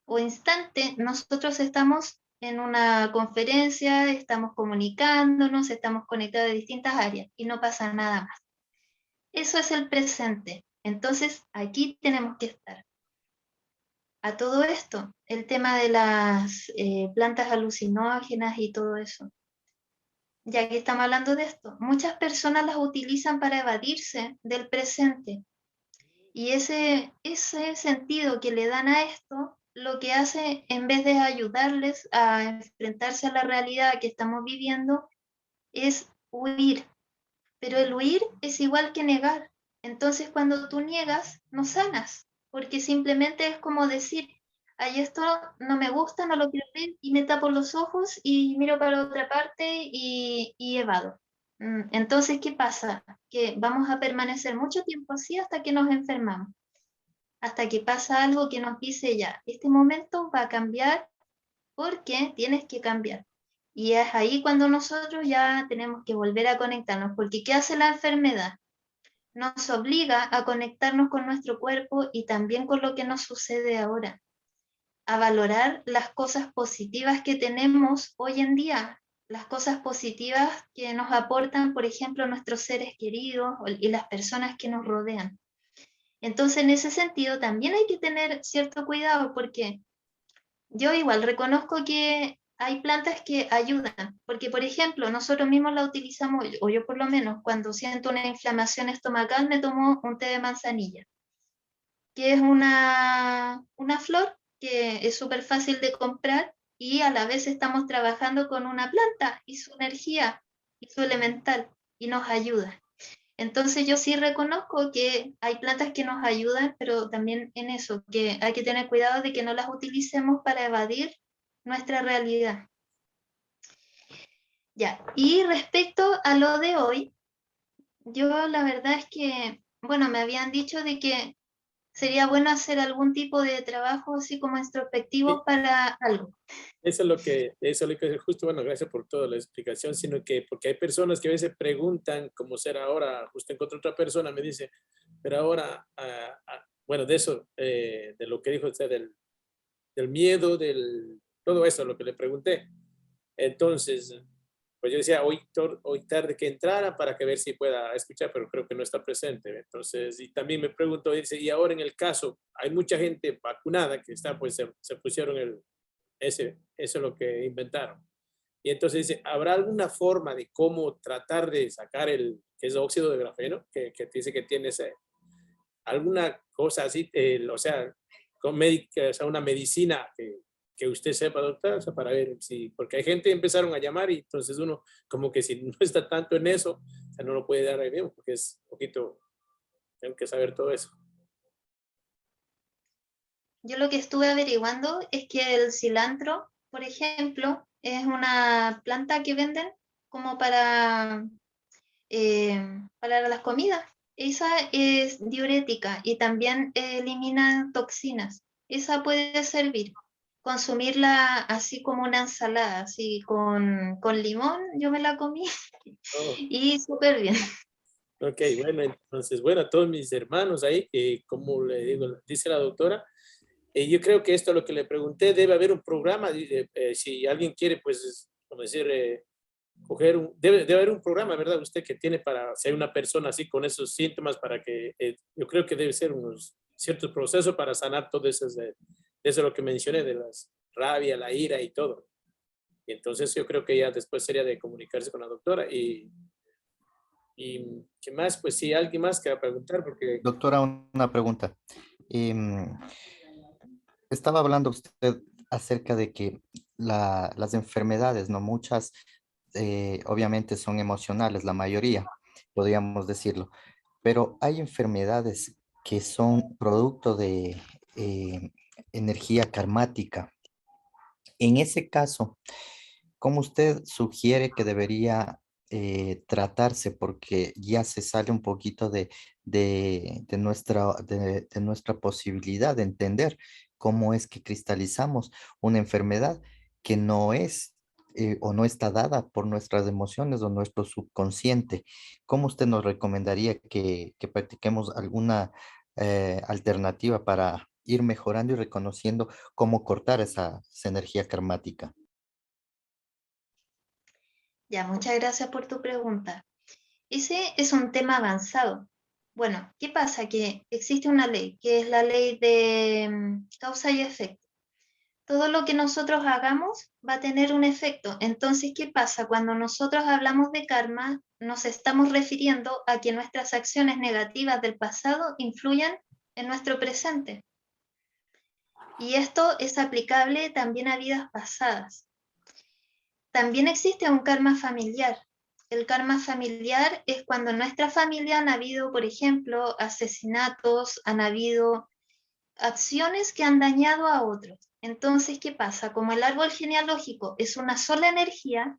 o instante, nosotros estamos en una conferencia, estamos comunicándonos, estamos conectados de distintas áreas y no pasa nada más. Eso es el presente. Entonces, aquí tenemos que estar. A todo esto, el tema de las plantas alucinógenas y todo eso. Ya que estamos hablando de esto, muchas personas las utilizan para evadirse del presente. Y ese sentido que le dan a esto, lo que hace, en vez de ayudarles a enfrentarse a la realidad que estamos viviendo, es huir. Pero el huir es igual que negar. Entonces, cuando tú niegas, no sanas, porque simplemente es como decir, ay, esto no me gusta, no lo quiero ver, y me tapo los ojos y miro para otra parte y evado. Entonces, ¿qué pasa? Que vamos a permanecer mucho tiempo así hasta que nos enfermamos, hasta que pasa algo que nos dice ya, este momento va a cambiar porque tienes que cambiar. Y es ahí cuando nosotros ya tenemos que volver a conectarnos, porque ¿qué hace la enfermedad? Nos obliga a conectarnos con nuestro cuerpo y también con lo que nos sucede ahora, a valorar las cosas positivas que tenemos hoy en día, las cosas positivas que nos aportan, por ejemplo, nuestros seres queridos y las personas que nos rodean. Entonces, en ese sentido, también hay que tener cierto cuidado porque yo igual reconozco que hay plantas que ayudan, porque por ejemplo, nosotros mismos la utilizamos, o yo por lo menos, cuando siento una inflamación estomacal, me tomo un té de manzanilla, que es una flor que es súper fácil de comprar y a la vez estamos trabajando con una planta y su energía y su elemental y nos ayuda. Entonces yo sí reconozco que hay plantas que nos ayudan, pero también en eso, que hay que tener cuidado de que no las utilicemos para evadir nuestra realidad. Ya, y respecto a lo de hoy, yo la verdad es que, bueno, me habían dicho de que sería bueno hacer algún tipo de trabajo así como introspectivo para algo. Eso es lo que justo, bueno, gracias por toda la explicación, sino que porque hay personas que a veces preguntan cómo será ahora, justo encontré otra persona, me dice, pero ahora, bueno, de eso, de lo que dijo usted, del miedo, todo eso, lo que le pregunté. Entonces, pues yo decía, hoy tarde que entrara para que ver si pueda escuchar, pero creo que no está presente. Entonces, y también me pregunto, dice, y ahora en el caso, hay mucha gente vacunada que está, pues se pusieron eso es lo que inventaron. Y entonces dice, ¿habrá alguna forma de cómo tratar de sacar que es óxido de grafeno, que dice que tiene alguna cosa así, o sea, o sea, una medicina que usted sepa, doctor, o sea, para ver si, porque hay gente que empezaron a llamar y entonces uno como que si no está tanto en eso, o sea, no lo puede dar ahí mismo, porque es un poquito, tengo que saber todo eso. Yo lo que estuve averiguando es que el cilantro, por ejemplo, es una planta que venden como para las comidas. Esa es diurética y también elimina toxinas. Esa puede servir. Consumirla así como una ensalada, así con limón, yo me la comí Oh, y súper bien. ok, bueno, entonces, bueno, a todos mis hermanos ahí, como le digo, dice la doctora, yo creo que esto, lo que le pregunté, debe haber un programa, si alguien quiere, pues, como decir, debe haber un programa, ¿verdad? Usted que tiene para, si hay una persona así con esos síntomas, para que, yo creo que debe ser unos ciertos procesos para sanar todo eso, eso lo que mencioné, de las rabia, la ira y todo. Y entonces yo creo que ya después sería de comunicarse con la doctora y ¿qué más? Pues si alguien más quiera preguntar, porque Doctora, una pregunta. Em, Estaba hablando usted acerca de que las enfermedades, no muchas, obviamente son emocionales, la mayoría, podríamos decirlo, pero hay enfermedades que son producto de eh, energía karmática. En ese caso, ¿cómo usted sugiere que debería tratarse? Porque ya se sale un poquito de nuestra posibilidad de entender cómo es que cristalizamos una enfermedad que no es o no está dada por nuestras emociones o nuestro subconsciente. ¿Cómo usted nos recomendaría que practiquemos alguna alternativa para ir mejorando y reconociendo cómo cortar esa energía karmática? Ya, muchas gracias por tu pregunta. Ese es un tema avanzado. Bueno, ¿qué pasa? Que existe una ley, que es la ley de causa y efecto. Todo lo que nosotros hagamos va a tener un efecto. Entonces, ¿qué pasa? Cuando nosotros hablamos de karma, nos estamos refiriendo a que nuestras acciones negativas del pasado influyan en nuestro presente. Y esto es aplicable también a vidas pasadas. También existe un karma familiar. El karma familiar es cuando en nuestra familia han habido, por ejemplo, asesinatos, han habido acciones que han dañado a otros. Entonces, ¿qué pasa? Como el árbol genealógico es una sola energía,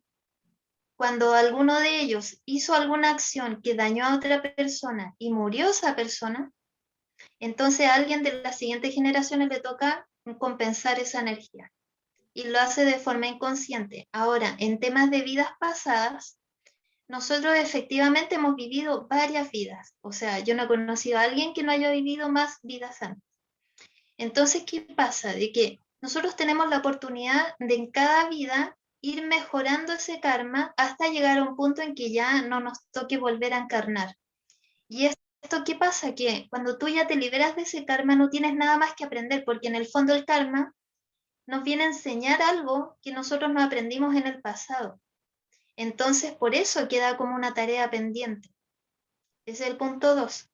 cuando alguno de ellos hizo alguna acción que dañó a otra persona y murió esa persona, entonces a alguien de las siguientes generaciones le toca compensar esa energía y lo hace de forma inconsciente. Ahora, en temas de vidas pasadas, nosotros efectivamente hemos vivido varias vidas. O sea, yo no he conocido a alguien que no haya vivido más vidas antes. Entonces, ¿qué pasa? De que nosotros tenemos la oportunidad de en cada vida ir mejorando ese karma hasta llegar a un punto en que ya no nos toque volver a encarnar. Y esto, ¿qué pasa? Que cuando tú ya te liberas de ese karma no tienes nada más que aprender, porque en el fondo el karma nos viene a enseñar algo que nosotros no aprendimos en el pasado. Entonces, por eso queda como una tarea pendiente. Ese es el punto 2.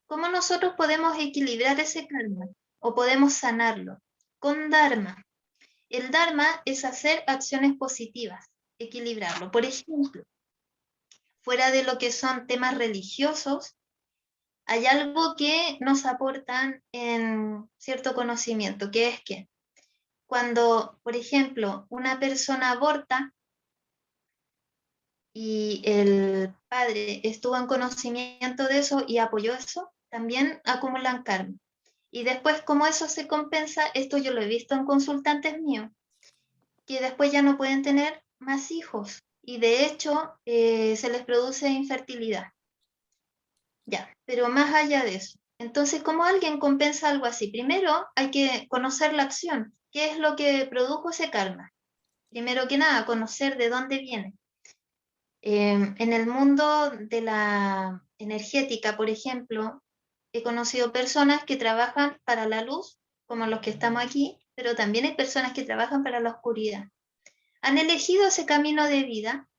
¿Cómo nosotros podemos equilibrar ese karma o podemos sanarlo? Con Dharma. El Dharma es hacer acciones positivas, equilibrarlo. Por ejemplo, fuera de lo que son temas religiosos, hay algo que nos aportan en cierto conocimiento, que es que cuando, por ejemplo, una persona aborta y el padre estuvo en conocimiento de eso y apoyó eso, también acumulan karma. Y después, como eso se compensa, esto yo lo he visto en consultantes míos, que después ya no pueden tener más hijos y de hecho se les produce infertilidad. Ya, pero más allá de eso. Entonces, ¿cómo alguien compensa algo así? Primero hay que conocer la acción. ¿Qué es lo que produjo ese karma? Primero que nada, conocer de dónde viene. En el mundo de la energética, por ejemplo, he conocido personas que trabajan para la luz, como los que estamos aquí, pero también hay personas que trabajan para la oscuridad. Han elegido ese camino de vida,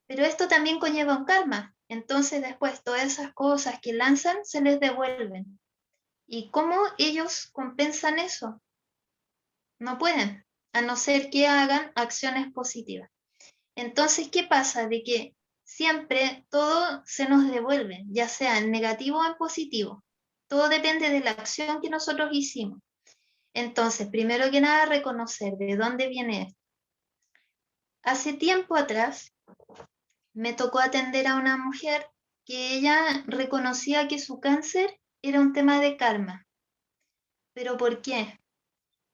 pero esto también conlleva un karma. Entonces después todas esas cosas que lanzan se les devuelven. ¿Y cómo ellos compensan eso? No pueden, a no ser que hagan acciones positivas. Entonces, ¿qué pasa? De que siempre todo se nos devuelve, ya sea en negativo o en positivo. Todo depende de la acción que nosotros hicimos. Entonces, primero que nada, reconocer de dónde viene esto. Hace tiempo atrás me tocó atender a una mujer que ella reconocía que su cáncer era un tema de karma. ¿Pero por qué?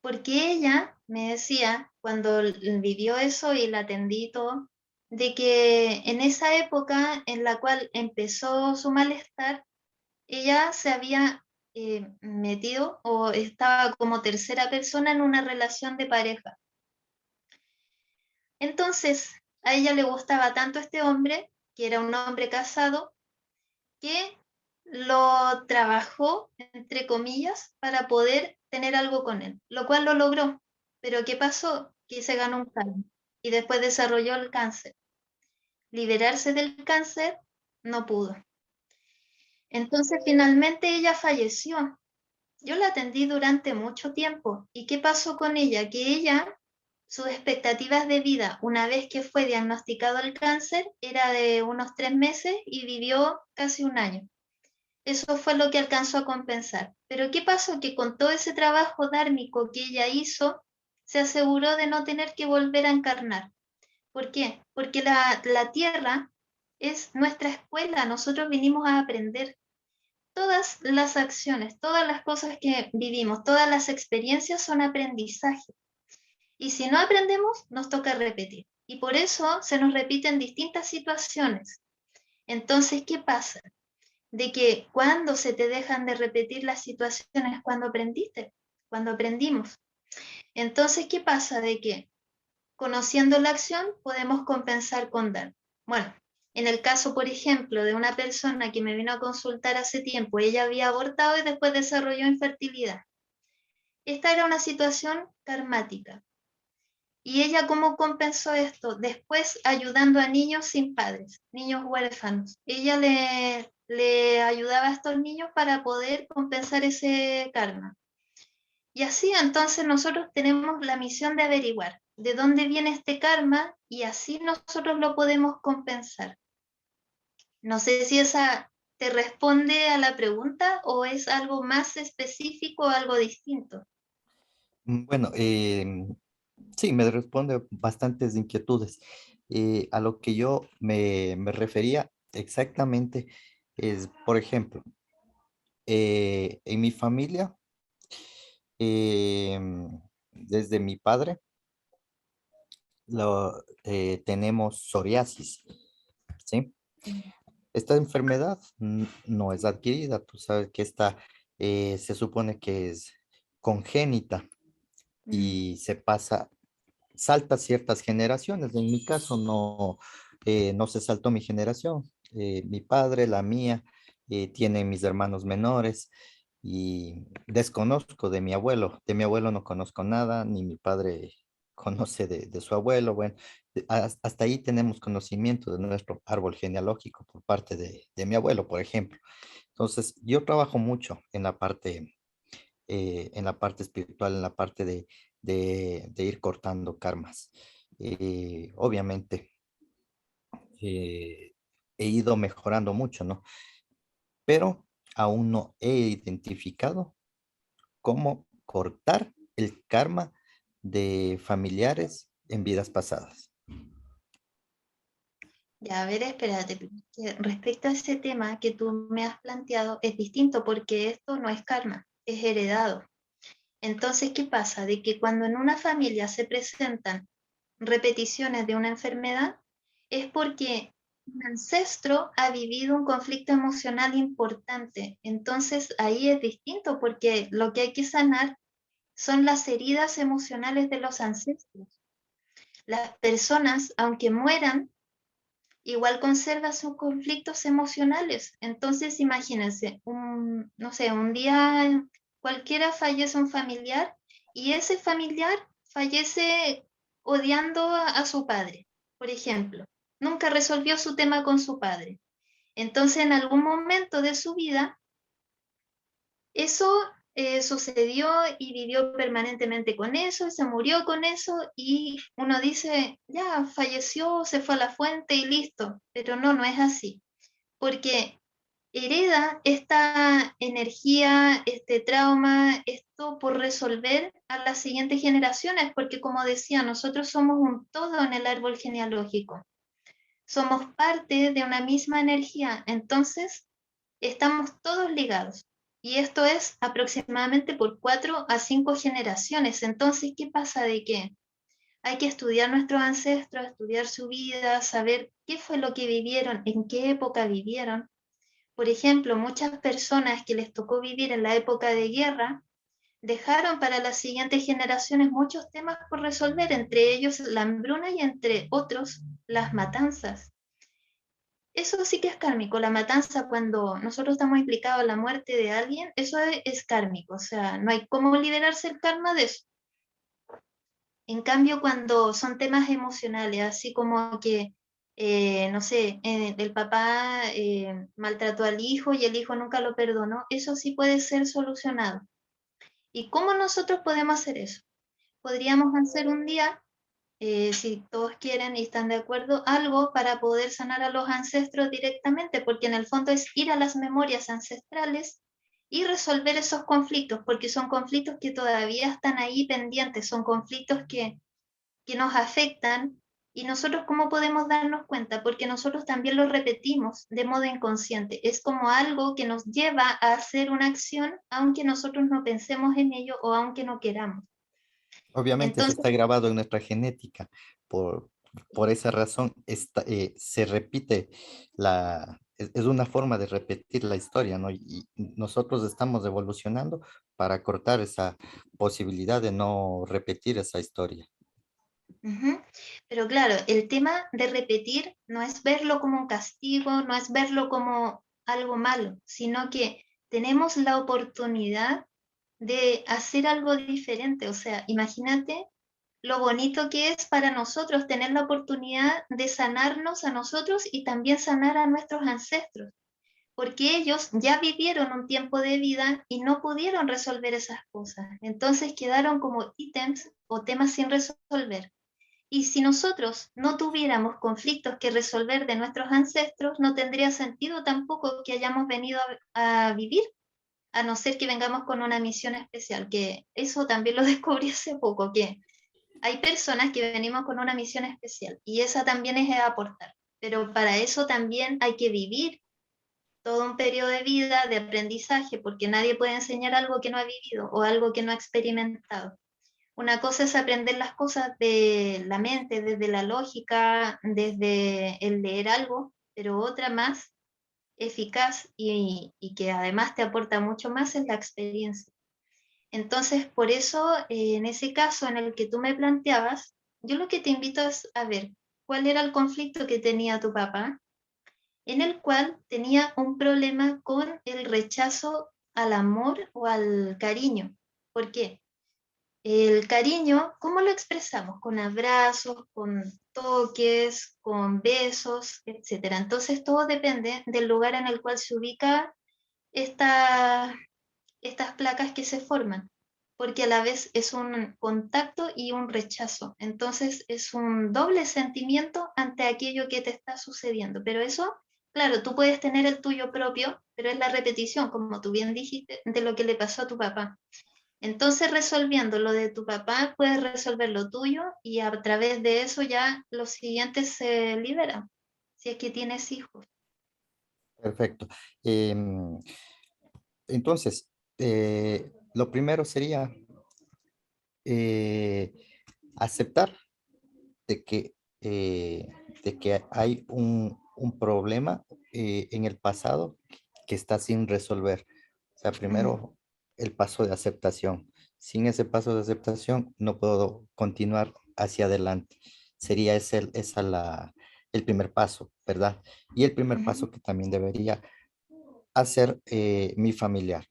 Porque ella me decía, cuando vivió eso y la atendí y todo, de que en esa época en la cual empezó su malestar, ella se había metido o estaba como tercera persona en una relación de pareja. Entonces, a ella le gustaba tanto este hombre, que era un hombre casado, que lo trabajó, entre comillas, para poder tener algo con él, lo cual lo logró. Pero ¿qué pasó? Que se ganó un cáncer y después desarrolló el cáncer. Liberarse del cáncer no pudo. Entonces finalmente ella falleció. Yo la atendí durante mucho tiempo. ¿Y qué pasó con ella? Que ella, sus expectativas de vida, una vez que fue diagnosticado el cáncer, era de unos 3 meses y vivió casi un año. Eso fue lo que alcanzó a compensar. Pero ¿qué pasó? Que con todo ese trabajo dármico que ella hizo, se aseguró de no tener que volver a encarnar. ¿Por qué? Porque la tierra es nuestra escuela, nosotros vinimos a aprender. Todas las acciones, todas las cosas que vivimos, todas las experiencias son aprendizaje. Y si no aprendemos, nos toca repetir. Y por eso se nos repiten distintas situaciones. Entonces, ¿qué pasa? De que cuando se te dejan de repetir las situaciones cuando aprendiste, cuando aprendimos. Entonces, ¿qué pasa? De que conociendo la acción podemos compensar con dar. Bueno, en el caso, por ejemplo, de una persona que me vino a consultar hace tiempo, ella había abortado y después desarrolló infertilidad. Esta era una situación karmática. ¿Y ella cómo compensó esto? Después ayudando a niños sin padres, niños huérfanos. Ella le ayudaba a estos niños para poder compensar ese karma. Y así entonces nosotros tenemos la misión de averiguar de dónde viene este karma y así nosotros lo podemos compensar. No sé si esa te responde a la pregunta o es algo más específico o algo distinto. Bueno, sí, me responde bastantes inquietudes. A lo que yo me refería exactamente es, por ejemplo, en mi familia, desde mi padre, tenemos psoriasis, ¿sí? Esta enfermedad no es adquirida, tú sabes que esta se supone que es congénita y se pasa salta ciertas generaciones. En mi caso no se saltó mi generación. Mi padre, la mía, tienen mis hermanos menores y desconozco de mi abuelo. De mi abuelo no conozco nada, ni mi padre conoce de su abuelo. Bueno, hasta ahí tenemos conocimiento de nuestro árbol genealógico por parte de mi abuelo, por ejemplo. Entonces, yo trabajo mucho en la parte espiritual, en la parte de ir cortando karmas. Obviamente, he ido mejorando mucho, ¿no? Pero aún no he identificado cómo cortar el karma de familiares en vidas pasadas. Ya, a ver, espérate. Que respecto a ese tema que tú me has planteado, es distinto porque esto no es karma, es heredado. Entonces, ¿qué pasa? De que cuando en una familia se presentan repeticiones de una enfermedad, es porque un ancestro ha vivido un conflicto emocional importante. Entonces, ahí es distinto porque lo que hay que sanar son las heridas emocionales de los ancestros. Las personas, aunque mueran, igual conservan sus conflictos emocionales. Entonces, imagínense, no sé, un día cualquiera fallece un familiar y ese familiar fallece odiando a su padre, por ejemplo. Nunca resolvió su tema con su padre. Entonces, en algún momento de su vida, eso sucedió y vivió permanentemente con eso, se murió con eso y uno dice, ya, falleció, se fue a la fuente y listo, pero no, no es así, porque hereda esta energía, este trauma, esto por resolver a las siguientes generaciones, porque como decía, nosotros somos un todo en el árbol genealógico, somos parte de una misma energía, entonces estamos todos ligados. Y esto es aproximadamente por 4 a 5 generaciones. Entonces, ¿qué pasa de qué? Hay que estudiar nuestros ancestros, estudiar su vida, saber qué fue lo que vivieron, en qué época vivieron. Por ejemplo, muchas personas que les tocó vivir en la época de guerra dejaron para las siguientes generaciones muchos temas por resolver, entre ellos la hambruna y entre otros las matanzas. Eso sí que es kármico, la matanza cuando nosotros estamos implicados en la muerte de alguien, eso es kármico, o sea, no hay cómo liberarse el karma de eso. En cambio, cuando son temas emocionales, así como que, no sé, el papá maltrató al hijo y el hijo nunca lo perdonó, eso sí puede ser solucionado. ¿Y cómo nosotros podemos hacer eso? Podríamos hacer un día si todos quieren y están de acuerdo, algo para poder sanar a los ancestros directamente, porque en el fondo es ir a las memorias ancestrales y resolver esos conflictos, porque son conflictos que todavía están ahí pendientes, son conflictos que nos afectan y nosotros cómo podemos darnos cuenta, porque nosotros también lo repetimos de modo inconsciente, es como algo que nos lleva a hacer una acción aunque nosotros no pensemos en ello o aunque no queramos. Obviamente eso Entonces, está grabado en nuestra genética. Por, por esa razón se repite es una forma de repetir la historia, ¿no? Y nosotros estamos evolucionando para cortar esa posibilidad de no repetir esa historia. ujú. Pero claro, el tema de repetir no es verlo como un castigo, no es verlo como algo malo, sino que tenemos la oportunidad de hacer algo diferente. O sea, imagínate lo bonito que es para nosotros tener la oportunidad de sanarnos a nosotros y también sanar a nuestros ancestros, porque ellos ya vivieron un tiempo de vida y no pudieron resolver esas cosas. Entonces quedaron como ítems o temas sin resolver. Y si nosotros no tuviéramos conflictos que resolver de nuestros ancestros, no tendría sentido tampoco que hayamos venido a vivir, a no ser que vengamos con una misión especial, que eso también lo descubrí hace poco, que hay personas que venimos con una misión especial y esa también es aportar, pero para eso también hay que vivir todo un periodo de vida, de aprendizaje, porque nadie puede enseñar algo que no ha vivido o algo que no ha experimentado. Una cosa es aprender las cosas de la mente, desde la lógica, desde el leer algo, pero otra más eficaz y que además te aporta mucho más es la experiencia. Entonces, por eso, en ese caso en el que tú me planteabas, yo lo que te invito es a ver cuál era el conflicto que tenía tu papá, en el cual tenía un problema con el rechazo al amor o al cariño. ¿Por qué? El cariño, ¿cómo lo expresamos? Con abrazos, con toques, con besos, etcétera. Entonces todo depende del lugar en el cual se ubica esta, estas placas que se forman, porque a la vez es un contacto y un rechazo. Entonces es un doble sentimiento ante aquello que te está sucediendo. Pero eso, claro, tú puedes tener el tuyo propio, pero es la repetición, como tú bien dijiste, de lo que le pasó a tu papá. Entonces, resolviendo lo de tu papá, puedes resolver lo tuyo y a través de eso ya los siguientes se liberan, si es que tienes hijos. Perfecto. Entonces, lo primero sería eh, aceptar de que, eh, de que hay un problema en el pasado que está sin resolver. O sea, primero el paso de aceptación. Sin ese paso de aceptación no puedo continuar hacia adelante. Sería el primer paso, ¿verdad? Y el primer paso que también debería hacer mi familiar.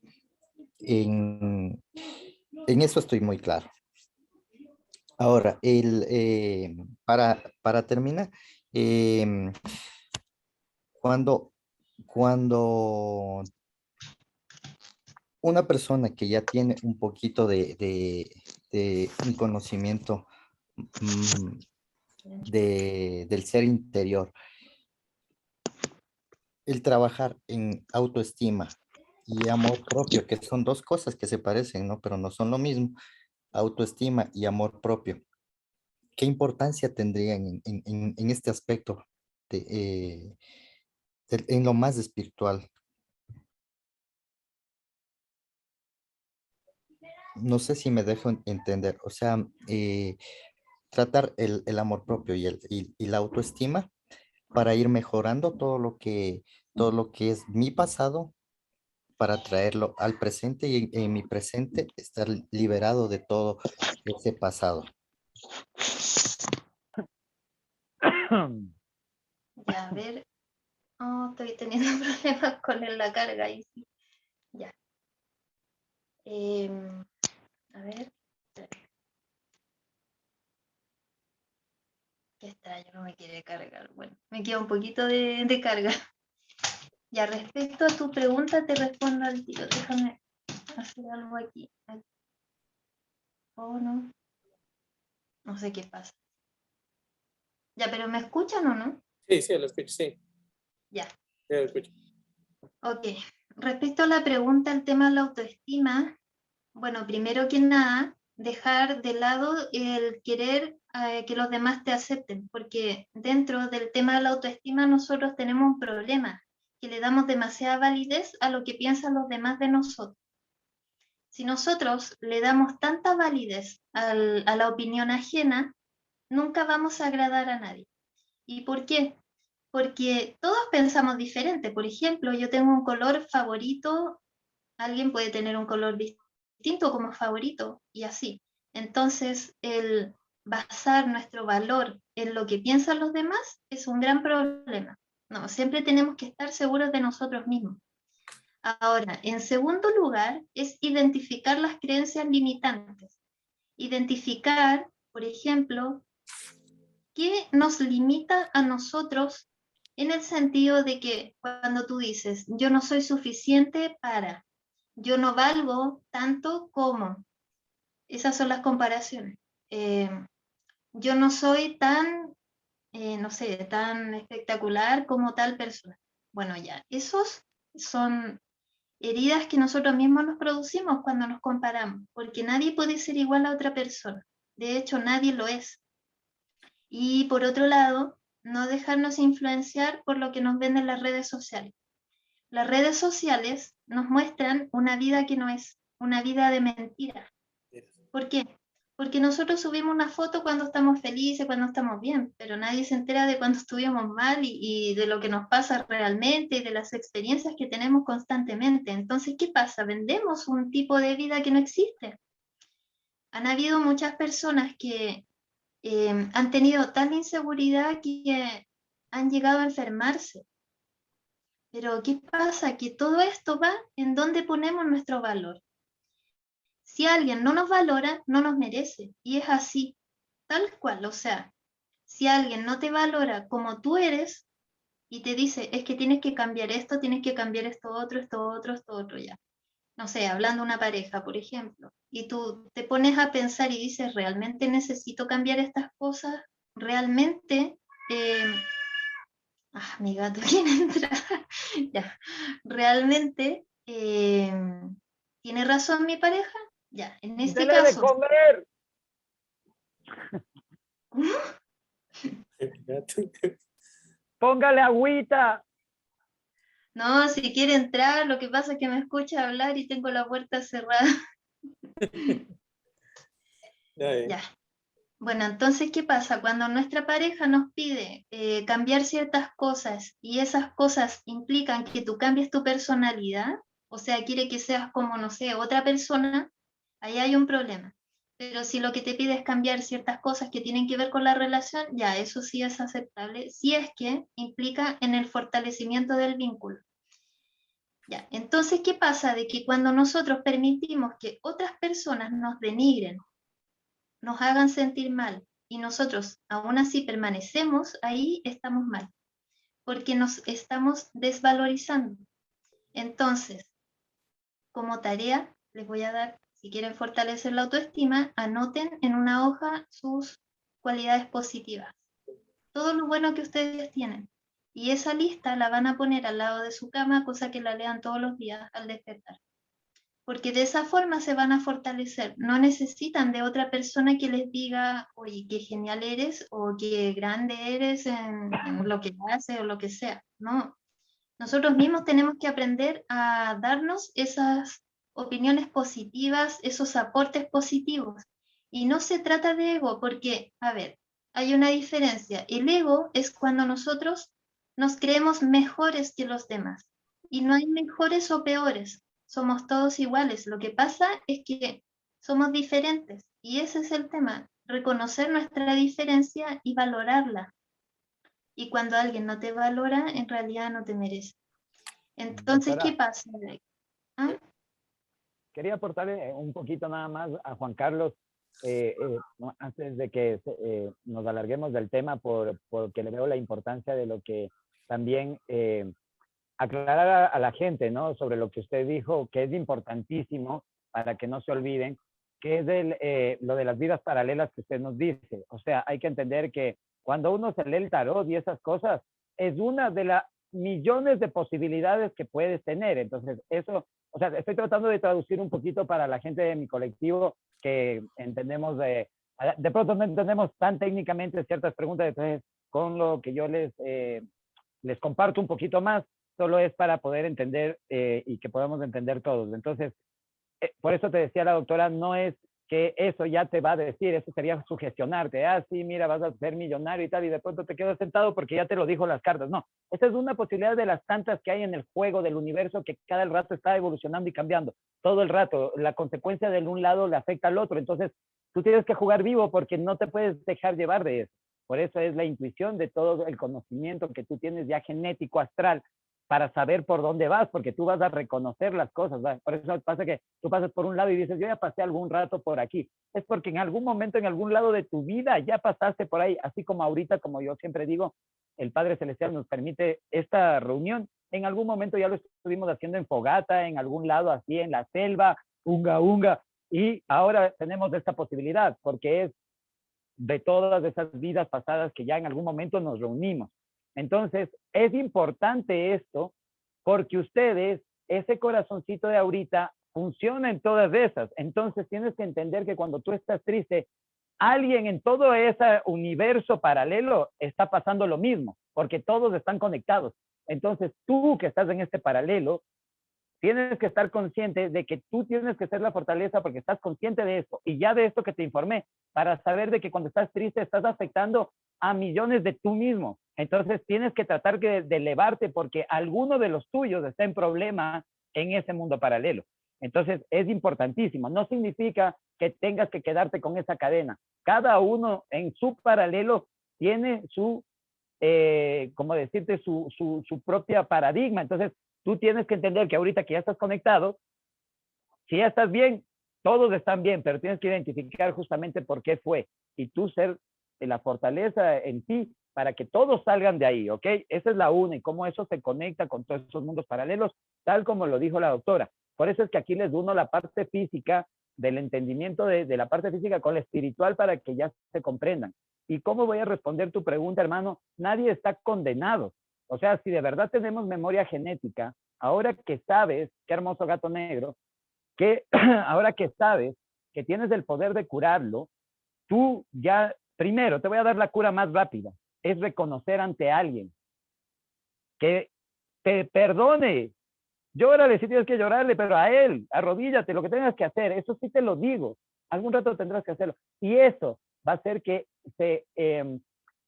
En, en eso estoy muy claro. Ahora, para terminar, em, cuando una persona que ya tiene un poquito de un conocimiento mm, del ser interior, el trabajar en autoestima y amor propio, que son dos cosas que se parecen, ¿no? Pero no son lo mismo, autoestima y amor propio. ¿Qué importancia tendrían en este aspecto de, en lo más espiritual? No sé si me dejo entender. O sea, tratar el amor propio y la autoestima para ir mejorando todo lo que es mi pasado, para traerlo al presente y en mi presente estar liberado de todo ese pasado. Ya, a ver. Oh, estoy teniendo problemas con la carga ahí. Sí. Ya. A ver. Qué extraño, no me quiere cargar. Bueno, me queda un poquito de carga. Ya, respecto a tu pregunta, te respondo al tiro. Déjame hacer algo aquí. Oh, no. No sé qué pasa. Ya, pero ¿me escuchan o no? Sí, sí, lo escucho, sí. Ya. Sí, lo escucho. Ok. Respecto a la pregunta, el tema de la autoestima, bueno, primero que nada, dejar de lado el querer que los demás te acepten, porque dentro del tema de la autoestima nosotros tenemos un problema, que le damos demasiada validez a lo que piensan los demás de nosotros. Si nosotros le damos tanta validez a la opinión ajena, nunca vamos a agradar a nadie. ¿Y por qué? Porque todos pensamos diferente. Por ejemplo, yo tengo un color favorito, alguien puede tener un color distinto como favorito y así. Entonces, el basar nuestro valor en lo que piensan los demás es un gran problema. No, siempre tenemos que estar seguros de nosotros mismos. Ahora, en segundo lugar, es identificar las creencias limitantes. Identificar, por ejemplo, qué nos limita a nosotros en el sentido de que cuando tú dices, yo no soy suficiente para, yo no valgo tanto como, esas son las comparaciones. Eh, yo no soy tan, no sé, tan espectacular como tal persona. Bueno, ya, esos son heridas que nosotros mismos nos producimos cuando nos comparamos, porque nadie puede ser igual a otra persona. De hecho, nadie lo es. Y por otro lado, no dejarnos influenciar por lo que nos venden las redes sociales. Las redes sociales nos muestran una vida que no es, una vida de mentira. ¿Por qué? Porque nosotros subimos una foto cuando estamos felices, cuando estamos bien, pero nadie se entera de cuando estuvimos mal y de lo que nos pasa realmente y de las experiencias que tenemos constantemente. Entonces, ¿qué pasa? Vendemos un tipo de vida que no existe. Han habido muchas personas que han tenido tal inseguridad que han llegado a enfermarse. Pero ¿qué pasa? Que todo esto va en donde ponemos nuestro valor. Si alguien no nos valora, no nos merece. Y es así, tal cual. O sea, si alguien no te valora como tú eres y te dice, es que tienes que cambiar esto, tienes que cambiar esto otro, esto otro, ya. No sé, hablando de una pareja, por ejemplo, y tú te pones a pensar y dices, ¿realmente necesito cambiar estas cosas? ¿Realmente? Mi gato quiere entrar. Ya. ¿Realmente tiene razón mi pareja? Ya, en este ¡Dele de caso, comer! ¡Póngale agüita! no, si quiere entrar, lo que pasa es que me escucha hablar y tengo la puerta cerrada. Ya. Bueno, entonces, ¿qué pasa? Cuando nuestra pareja nos pide cambiar ciertas cosas y esas cosas implican que tú cambies tu personalidad, o sea, quiere que seas como, no sé, otra persona, ahí hay un problema. Pero si lo que te pide es cambiar ciertas cosas que tienen que ver con la relación, ya, eso sí es aceptable, si es que implica en el fortalecimiento del vínculo. Ya, entonces, ¿qué pasa? De que cuando nosotros permitimos que otras personas nos denigren, nos hagan sentir mal y nosotros aún así permanecemos, ahí estamos mal, porque nos estamos desvalorizando. Entonces, como tarea, les voy a dar, si quieren fortalecer la autoestima, anoten en una hoja sus cualidades positivas, todo lo bueno que ustedes tienen. Y esa lista la van a poner al lado de su cama, cosa que la lean todos los días al despertar. Porque de esa forma se van a fortalecer. No necesitan de otra persona que les diga, oye, qué genial eres o qué grande eres en lo que haces o lo que sea. No, nosotros mismos tenemos que aprender a darnos esas opiniones positivas, esos aportes positivos. Y no se trata de ego, porque, a ver, hay una diferencia. El ego es cuando nosotros nos creemos mejores que los demás. Y no hay mejores o peores. Somos todos iguales. Lo que pasa es que somos diferentes. Y ese es el tema, reconocer nuestra diferencia y valorarla. Y cuando alguien no te valora, en realidad no te merece. Entonces, Doctora, ¿qué pasa? ¿Ah? quería aportarle un poquito nada más a Juan Carlos, no, antes de que nos alarguemos del tema, porque le veo la importancia de lo que también aclarar a la gente, ¿no? Sobre lo que usted dijo, que es importantísimo para que no se olviden, que es lo de las vidas paralelas que usted nos dice. O sea, hay que entender que cuando uno se lee el tarot y esas cosas, es una de las millones de posibilidades que puedes tener. Entonces, eso, o sea, estoy tratando de traducir un poquito para la gente de mi colectivo que entendemos de pronto no entendemos tan técnicamente ciertas preguntas, entonces con lo que yo les comparto un poquito más, solo es para poder entender y que podamos entender todos. Entonces, por eso te decía la doctora, no es que eso ya te va a decir, eso sería sugestionarte, sí, mira, vas a ser millonario y tal, y de pronto te quedas sentado porque ya te lo dijo las cartas. No, esta es una posibilidad de las tantas que hay en el juego del universo que cada rato está evolucionando y cambiando, todo el rato. La consecuencia de un lado le afecta al otro, entonces tú tienes que jugar vivo porque no te puedes dejar llevar de eso. Por eso es la intuición de todo el conocimiento que tú tienes ya genético, astral, para saber por dónde vas, porque tú vas a reconocer las cosas, ¿verdad? Por eso pasa que tú pasas por un lado y dices, yo ya pasé algún rato por aquí. Es porque en algún momento, en algún lado de tu vida, ya pasaste por ahí, así como ahorita, como yo siempre digo, el Padre Celestial nos permite esta reunión. En algún momento ya lo estuvimos haciendo en fogata, en algún lado así, en la selva, unga, unga, y ahora tenemos esta posibilidad, porque es de todas esas vidas pasadas que ya en algún momento nos reunimos. Entonces, es importante esto porque ustedes, ese corazoncito de ahorita, funciona en todas esas. Entonces, tienes que entender que cuando tú estás triste, alguien en todo ese universo paralelo está pasando lo mismo, porque todos están conectados. Entonces, tú que estás en este paralelo, tienes que estar consciente de que tú tienes que ser la fortaleza porque estás consciente de esto y ya de esto que te informé, para saber de que cuando estás triste estás afectando a millones de tú mismo. Entonces tienes que tratar de elevarte porque alguno de los tuyos está en problema en ese mundo paralelo. Entonces, es importantísimo. No significa que tengas que quedarte con esa cadena. Cada uno en su paralelo tiene su, como decirte, su propia paradigma. Entonces, tú tienes que entender que ahorita que ya estás conectado, si ya estás bien, todos están bien, pero tienes que identificar justamente por qué fue y tú ser la fortaleza en ti para que todos salgan de ahí, ¿ok? Esa es la una y cómo eso se conecta con todos esos mundos paralelos, tal como lo dijo la doctora. Por eso es que aquí les uno la parte física del entendimiento de la parte física con la espiritual para que ya se comprendan. ¿Y cómo voy a responder tu pregunta, hermano? Nadie está condenado. O sea, si de verdad tenemos memoria genética, ahora que sabes, qué hermoso gato negro, que ahora que sabes que tienes el poder de curarlo, tú ya, primero, te voy a dar la cura más rápida, es reconocer ante alguien que te perdone. Llórale si tienes que llorarle, pero a él, arrodíllate, lo que tengas que hacer, eso sí te lo digo, algún rato tendrás que hacerlo. Y eso va a hacer que se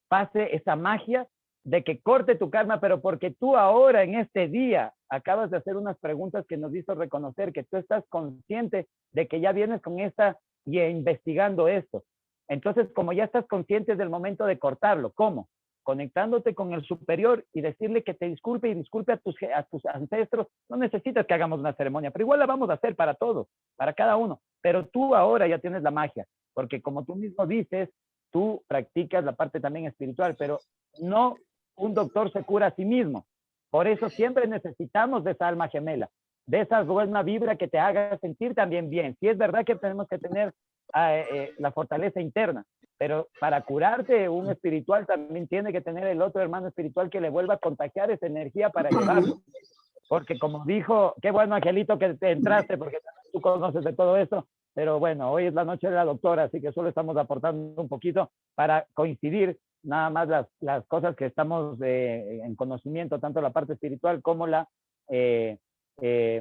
pase esa magia de que corte tu karma, pero porque tú ahora en este día acabas de hacer unas preguntas que nos hizo reconocer que tú estás consciente de que ya vienes con esta y investigando esto. Entonces, como ya estás consciente del momento de cortarlo, ¿cómo? Conectándote con el superior y decirle que te disculpe y disculpe a tus ancestros. No necesitas que hagamos una ceremonia, pero igual la vamos a hacer para todos, para cada uno. Pero tú ahora ya tienes la magia, porque como tú mismo dices, tú practicas la parte también espiritual, pero no un doctor se cura a sí mismo. Por eso siempre necesitamos de esa alma gemela, de esa buena vibra que te haga sentir también bien. Sí es verdad que tenemos que tener la fortaleza interna, pero para curarte un espiritual también tiene que tener el otro hermano espiritual que le vuelva a contagiar esa energía para llevarlo. Porque como dijo, qué bueno Angelito que te entraste, porque tú conoces de todo eso, pero bueno, hoy es la noche de la doctora, así que solo estamos aportando un poquito para coincidir nada más las cosas que estamos en conocimiento, tanto la parte espiritual como la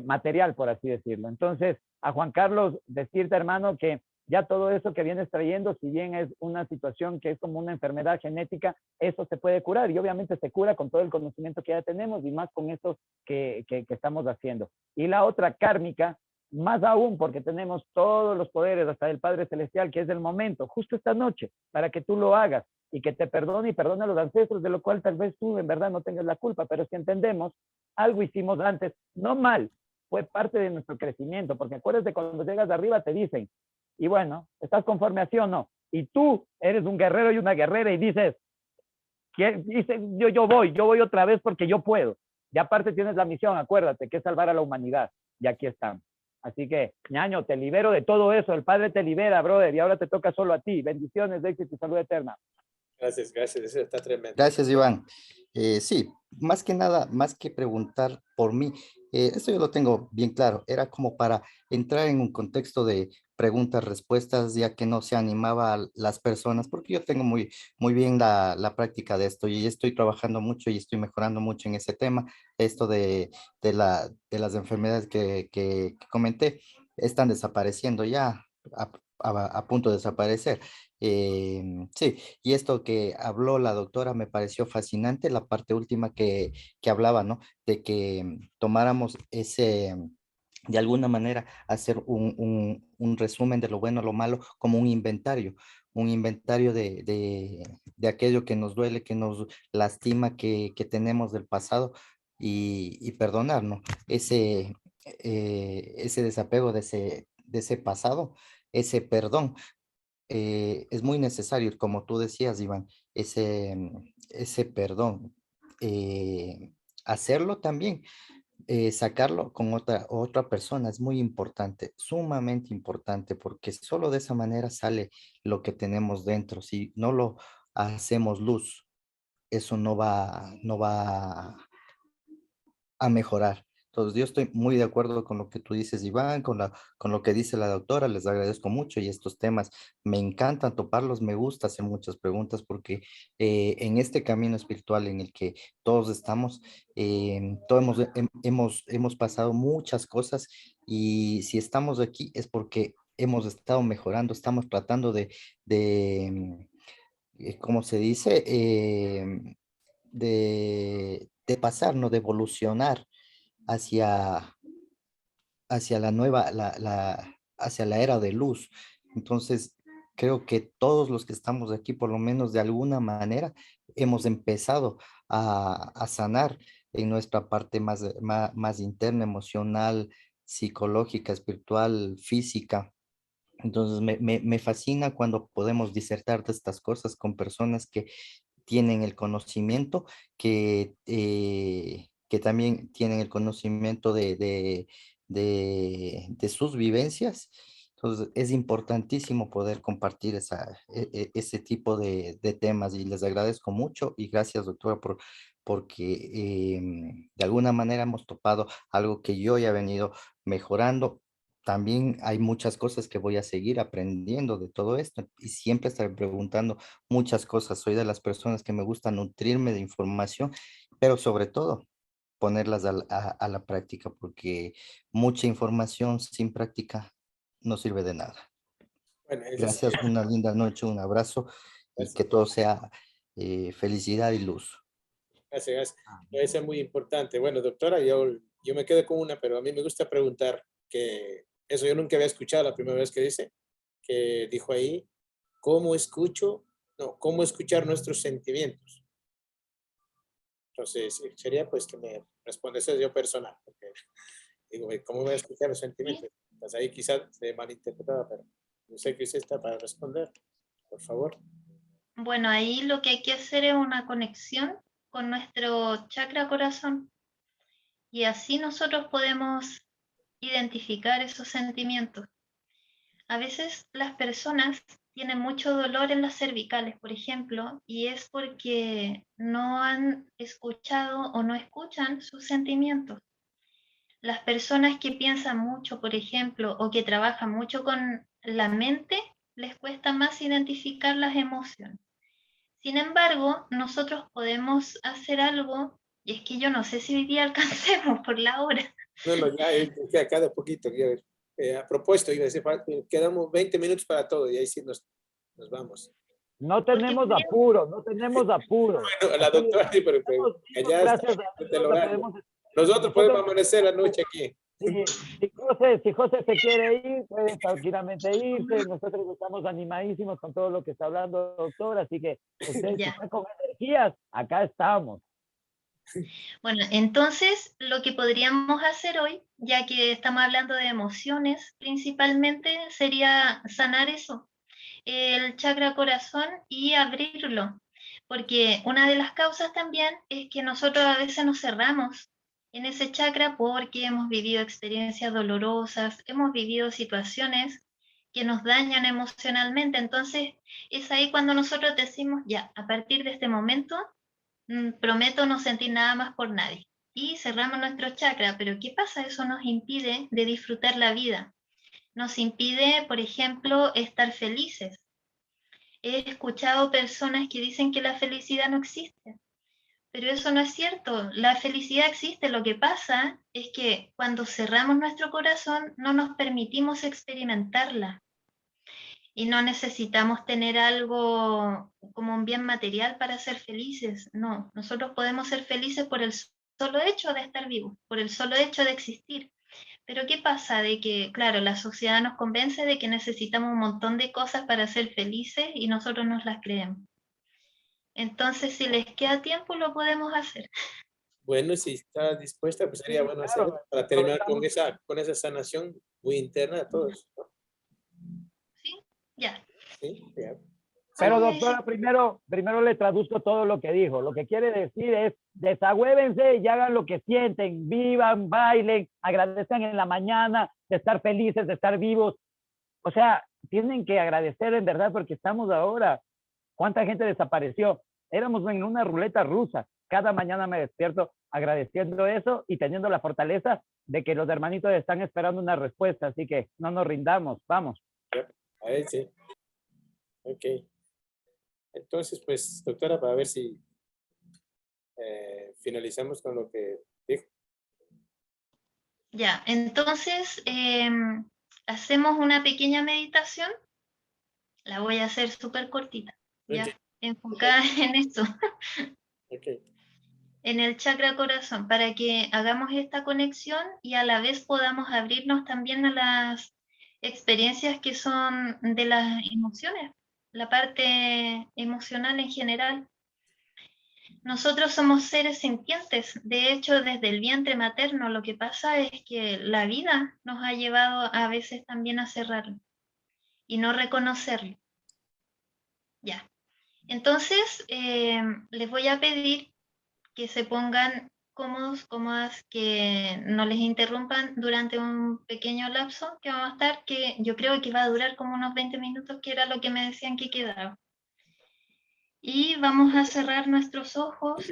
material, por así decirlo. Entonces, a Juan Carlos, decirte, hermano, que ya todo eso que vienes trayendo, si bien es una situación que es como una enfermedad genética, eso se puede curar y obviamente se cura con todo el conocimiento que ya tenemos y más con esto que estamos haciendo. Y la otra kármica, más aún porque tenemos todos los poderes hasta el Padre Celestial, que es el momento, justo esta noche, para que tú lo hagas y que te perdone y perdone a los ancestros, de lo cual tal vez tú en verdad no tengas la culpa, pero si entendemos, algo hicimos antes, no mal, fue parte de nuestro crecimiento, porque acuérdate cuando llegas de arriba te dicen, y bueno, ¿estás conforme así o no? Y tú eres un guerrero y una guerrera y dices, yo voy otra vez porque yo puedo. Y aparte tienes la misión, acuérdate, que es salvar a la humanidad. Y aquí estamos. Así que, ñaño, te libero de todo eso. El Padre te libera, brother, y ahora te toca solo a ti. Bendiciones, de éxito y salud eterna. Gracias, gracias. Eso está tremendo. Gracias, Iván. Sí, más que nada, más que preguntar por mí, esto yo lo tengo bien claro. Era como para entrar en un contexto de preguntas, respuestas, ya que no se animaba a las personas, porque yo tengo muy bien la práctica de esto y estoy trabajando mucho y estoy mejorando mucho en ese tema. Esto de las enfermedades que comenté están desapareciendo ya, a punto de desaparecer. Sí, y esto que habló la doctora me pareció fascinante, la parte última que hablaba, ¿no? De que tomáramos ese, de alguna manera, hacer un resumen de lo bueno, lo malo, como un inventario de aquello que nos duele, que nos lastima, que tenemos del pasado y perdonar, ¿no? Ese desapego de ese pasado, ese perdón es muy necesario, como tú decías, Iván, ese perdón. Hacerlo también, sacarlo con otra persona es muy importante, sumamente importante, porque solo de esa manera sale lo que tenemos dentro. Si no lo hacemos luz, eso no va a mejorar. Entonces, yo estoy muy de acuerdo con lo que tú dices, Iván, con lo que dice la doctora, les agradezco mucho y estos temas me encantan toparlos, me gusta hacer muchas preguntas porque en este camino espiritual en el que todos estamos, todos hemos pasado muchas cosas y si estamos aquí es porque hemos estado mejorando, estamos tratando ¿cómo se dice? De pasar, ¿no? De evolucionar hacia, hacia la nueva, hacia la era de luz. Entonces, creo que todos los que estamos aquí, por lo menos de alguna manera, hemos empezado a sanar en nuestra parte más interna, emocional, psicológica, espiritual, física. Entonces, me fascina cuando podemos disertar de estas cosas con personas que tienen el conocimiento, que también tienen el conocimiento de sus vivencias. Entonces, es importantísimo poder compartir ese tipo de temas y les agradezco mucho y gracias, doctora, porque de alguna manera hemos topado algo que yo ya he venido mejorando. También hay muchas cosas que voy a seguir aprendiendo de todo esto y siempre estaré preguntando muchas cosas. Soy de las personas que me gusta nutrirme de información, pero sobre todo ponerlas a la práctica, porque mucha información sin práctica no sirve de nada. Bueno, eso sí, Gracias, una linda noche, un abrazo y que gracias, todo sea felicidad y luz. gracias. Eso es muy importante. Bueno, doctora, yo me quedo con una, pero a mí me gusta preguntar, que eso yo nunca había escuchado la primera vez que dijo ahí, ¿cómo escucho? No, ¿cómo escuchar nuestros sentimientos? Entonces, sí, sería pues que me responda, eso es yo personal, porque digo, ¿cómo voy a escuchar los sentimientos? Pues ahí quizás se malinterpretaba, pero yo sé que usted está para responder, por favor. Bueno, ahí lo que hay que hacer es una conexión con nuestro chakra corazón y así nosotros podemos identificar esos sentimientos. A veces las personas tienen mucho dolor en las cervicales, por ejemplo, y es porque no han escuchado o no escuchan sus sentimientos. Las personas que piensan mucho, por ejemplo, o que trabajan mucho con la mente, les cuesta más identificar las emociones. Sin embargo, nosotros podemos hacer algo, y es que yo no sé si hoy día alcancemos por la hora. No, no, ya, que acá de poquito, a propósito, iba a decir, quedamos 20 minutos para todo y ahí sí nos vamos. No Porque tenemos apuro, no tenemos apuro. Bueno, la Aquí doctora, sí, pero estamos vivos, allá está gracias a el Dios, la horario. podemos. Nosotros podemos Nosotros, amanecer la noche aquí. si José se quiere ir, puede tranquilamente irse. Nosotros estamos animadísimos con todo lo que está hablando, doctor. Así que usted, si ya. está con energías, acá estamos. Bueno, entonces lo que podríamos hacer hoy, ya que estamos hablando de emociones principalmente, sería sanar eso, el chakra corazón y abrirlo, porque una de las causas también es que nosotros a veces nos cerramos en ese chakra porque hemos vivido experiencias dolorosas, hemos vivido situaciones que nos dañan emocionalmente, entonces es ahí cuando nosotros decimos, ya, a partir de este momento, prometo no sentir nada más por nadie. Y cerramos nuestro chakra, pero ¿qué pasa? Eso nos impide de disfrutar la vida. Nos impide, por ejemplo, estar felices. He escuchado personas que dicen que la felicidad no existe, pero eso no es cierto. La felicidad existe. Lo que pasa es que cuando cerramos nuestro corazón no nos permitimos experimentarla y no necesitamos tener algo como un bien material para ser felices. No, nosotros podemos ser felices por el solo hecho de estar vivos, por el solo hecho de existir. Pero ¿qué pasa? De que, claro, la sociedad nos convence de que necesitamos un montón de cosas para ser felices y nosotros nos las creemos. Entonces, si les queda tiempo, lo podemos hacer. Bueno, si está dispuesta, pues sería bueno hacerlo Claro, para terminar con esa sanación muy interna a todos, ¿no? ¿Sí? Ya. Sí, ya. pero Vamos a decir, doctora, primero le traduzco todo lo que dijo. Lo que quiere decir es, desagüévense y hagan lo que sienten, vivan, bailen, agradezcan en la mañana de estar felices, de estar vivos. O sea, tienen que agradecer en verdad porque estamos ahora. ¿Cuánta gente desapareció? Éramos en una ruleta rusa. Cada mañana me despierto agradeciendo eso y teniendo la fortaleza de que los hermanitos están esperando una respuesta. Así que no nos rindamos, vamos. A ver, sí. Ok. Entonces, pues, doctora, para ver si finalizamos con lo que dijo. ya. Entonces, hacemos una pequeña meditación. La voy a hacer súper cortita, Ok, ya, enfocada en eso. ok. en el chakra corazón, para que hagamos esta conexión y a la vez podamos abrirnos también a las experiencias que son de las emociones, la parte emocional en general. Nosotros somos seres sintientes, de hecho desde el vientre materno lo que pasa es que la vida nos ha llevado a veces también a cerrarlo y no reconocerlo. Ya. Entonces, les voy a pedir que se pongan cómodos, cómodas, que no les interrumpan durante un pequeño lapso que vamos a estar, que yo creo que va a durar como unos 20 minutos, que era lo que me decían que quedaba. Y vamos a cerrar nuestros ojos.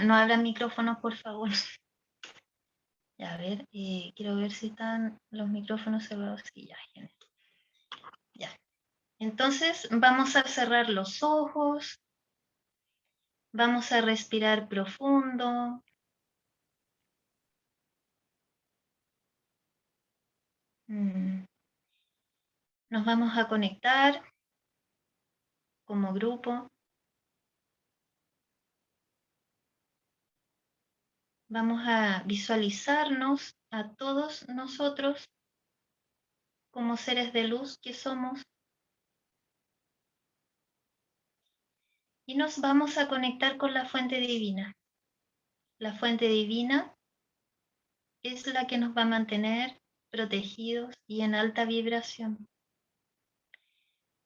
No abran micrófonos, por favor. Ya, a ver, quiero ver si están los micrófonos cerrados. Sí, ya, genial. Ya. Entonces, vamos a cerrar los ojos. Vamos a respirar profundo. Nos vamos a conectar como grupo. Vamos a visualizarnos a todos nosotros como seres de luz que somos. Y nos vamos a conectar con la fuente divina. La fuente divina es la que nos va a mantener protegidos y en alta vibración.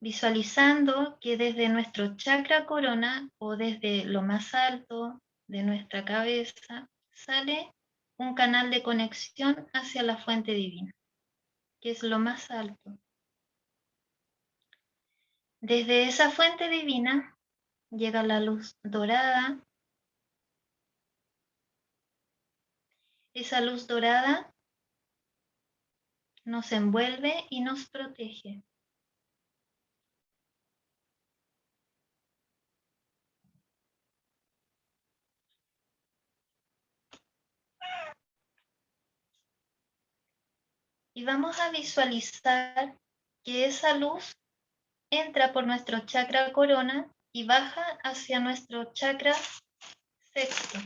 Visualizando que desde nuestro chakra corona o desde lo más alto de nuestra cabeza sale un canal de conexión hacia la fuente divina, que es lo más alto. Desde esa fuente divina llega la luz dorada. Esa luz dorada nos envuelve y nos protege. Y vamos a visualizar que esa luz entra por nuestro chakra corona y baja hacia nuestro chakra sexto.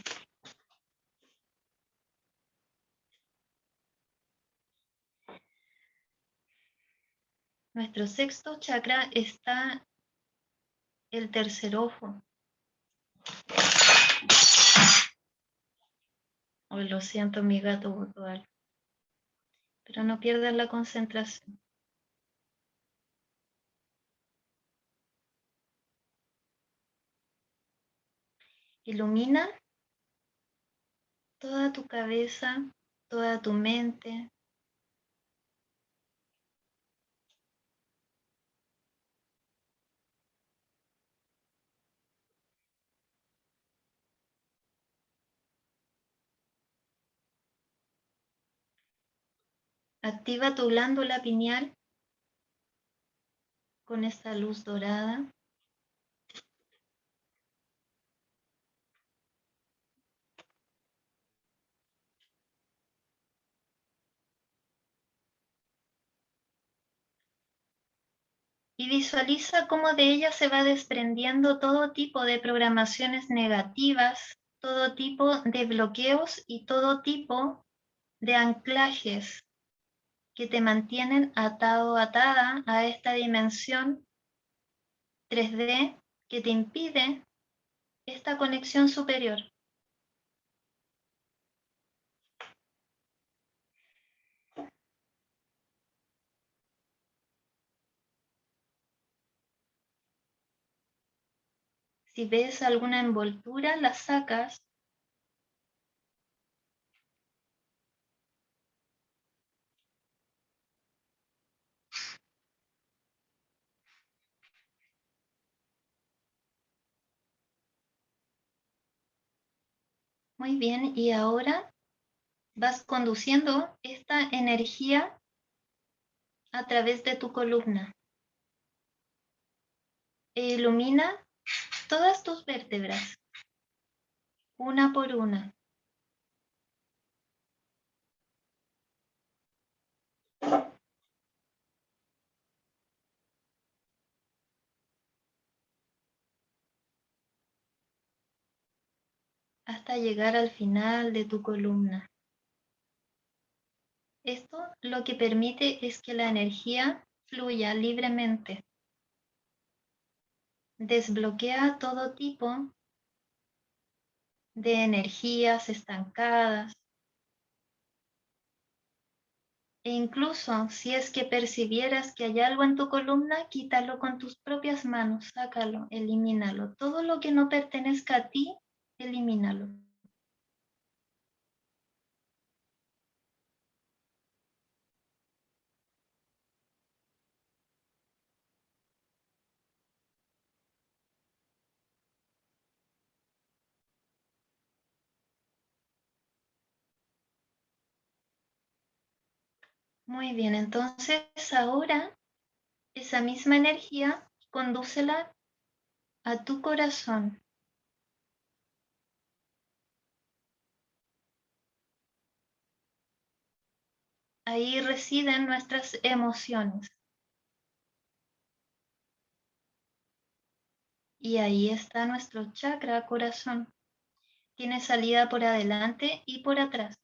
Nuestro sexto chakra está el tercer ojo. Hoy lo siento, mi gato botó algo. Pero no pierdan la concentración. Ilumina toda tu cabeza, toda tu mente. Activa tu glándula pineal con esta luz dorada. Y visualiza cómo de ella se va desprendiendo todo tipo de programaciones negativas, todo tipo de bloqueos y todo tipo de anclajes que te mantienen atado, atada a esta dimensión 3D que te impide esta conexión superior. Si ves alguna envoltura, la sacas. Muy bien, y ahora vas conduciendo esta energía a través de tu columna e ilumina todas tus vértebras, una por una. hasta llegar al final de tu columna. Esto lo que permite es que la energía fluya libremente. Desbloquea todo tipo de energías estancadas. E incluso si es que percibieras que hay algo en tu columna, quítalo con tus propias manos, sácalo, elimínalo. Todo lo que no pertenezca a ti, elimínalo. Muy bien, entonces ahora esa misma energía condúcela a tu corazón. Ahí residen nuestras emociones. Y ahí está nuestro chakra corazón. Tiene salida por adelante y por atrás.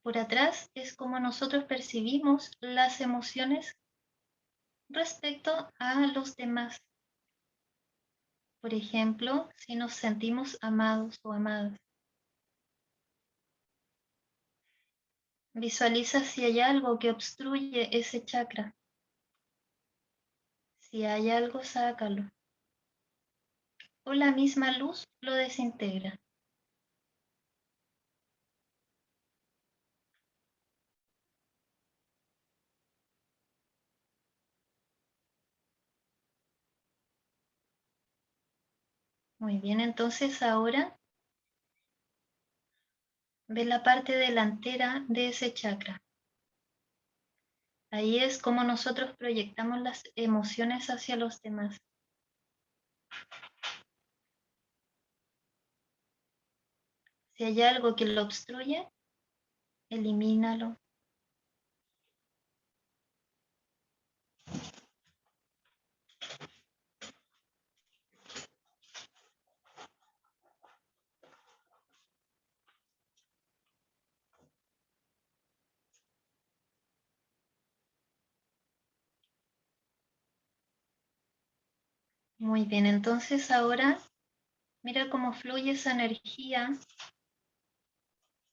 Por atrás es como nosotros percibimos las emociones respecto a los demás. Por ejemplo, si nos sentimos amados o amadas. Visualiza si hay algo que obstruye ese chakra. Si hay algo, sácalo. O la misma luz lo desintegra. Muy bien, entonces ahora ve la parte delantera de ese chakra. Ahí es como nosotros proyectamos las emociones hacia los demás. Si hay algo que lo obstruye, elimínalo. Muy bien, entonces ahora mira cómo fluye esa energía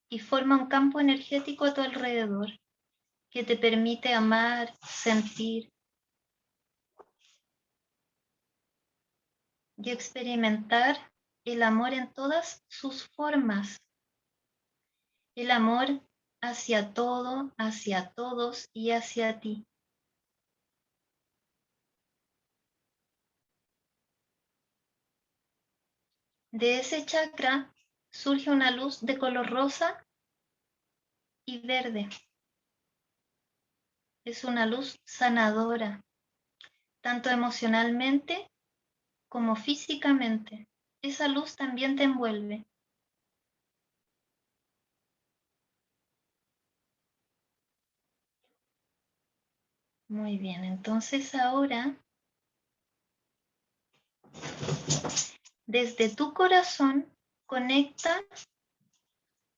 y forma un campo energético a tu alrededor que te permite amar, sentir y experimentar el amor en todas sus formas. El amor hacia todo, hacia todos y hacia ti. De ese chakra surge una luz de color rosa y verde. Es una luz sanadora, tanto emocionalmente como físicamente. Esa luz también te envuelve. Muy bien, entonces ahora, desde tu corazón, conecta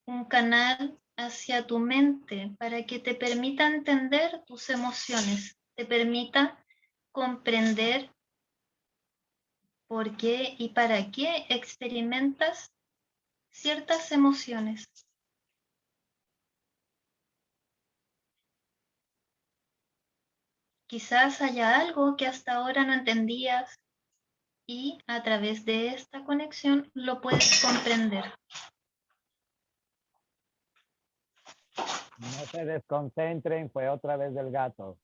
un canal hacia tu mente para que te permita entender tus emociones, te permita comprender por qué y para qué experimentas ciertas emociones. Quizás haya algo que hasta ahora no entendías y a través de esta conexión lo puedes comprender. No se desconcentren, fue otra vez del gato.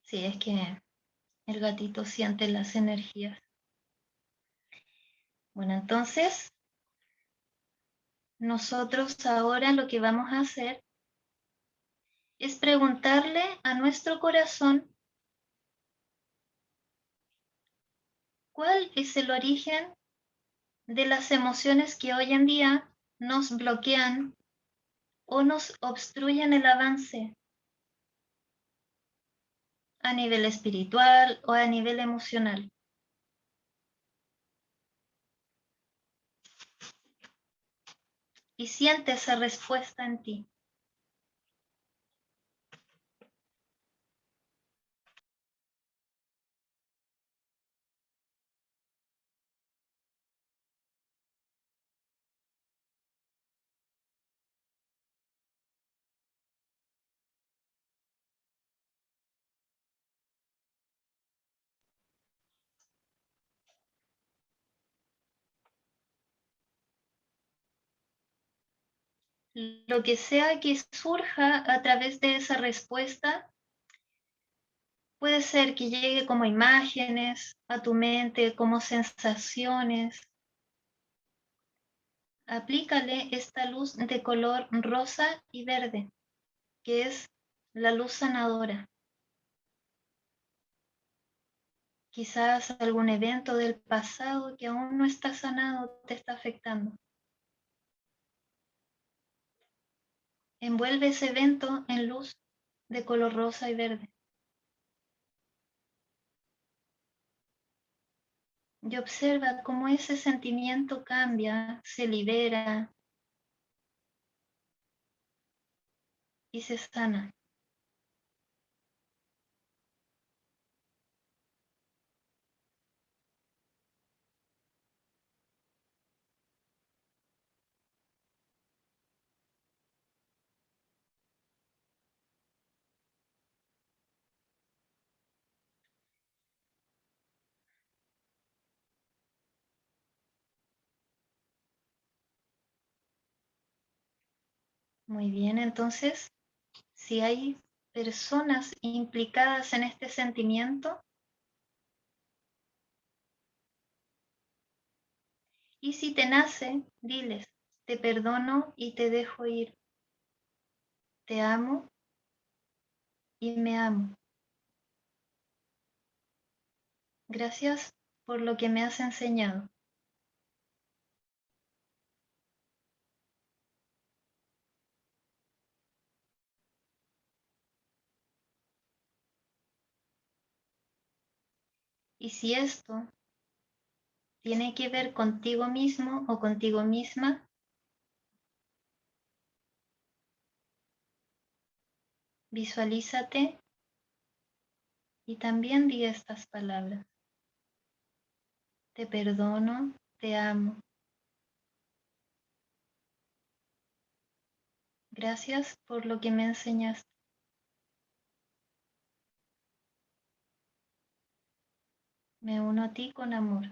Sí, es que el gatito siente las energías. Bueno, entonces nosotros ahora lo que vamos a hacer es preguntarle a nuestro corazón cuál es el origen de las emociones que hoy en día nos bloquean o nos obstruyen el avance a nivel espiritual o a nivel emocional. Y siente esa respuesta en ti. Lo que sea que surja a través de esa respuesta, puede ser que llegue como imágenes a tu mente, como sensaciones. Aplícale esta luz de color rosa y verde, que es la luz sanadora. Quizás algún evento del pasado que aún no está sanado te está afectando. Envuelve ese evento en luz de color rosa y verde. Y observa cómo ese sentimiento cambia, se libera y se sana. Muy bien, entonces, si hay personas implicadas en este sentimiento, y si te nace, diles, te perdono y te dejo ir. Te amo y me amo. Gracias por lo que me has enseñado. Y si esto tiene que ver contigo mismo o contigo misma, visualízate y también di estas palabras. Te perdono, te amo. Gracias por lo que me enseñaste. Me uno a ti con amor.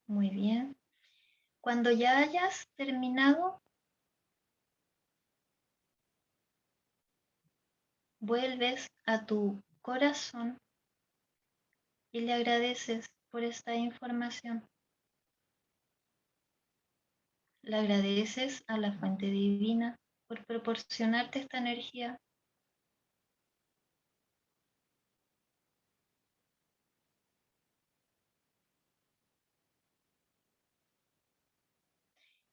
Muy bien. Cuando ya hayas terminado, vuelves a tu corazón y le agradeces por esta información. Le agradeces a la fuente divina por proporcionarte esta energía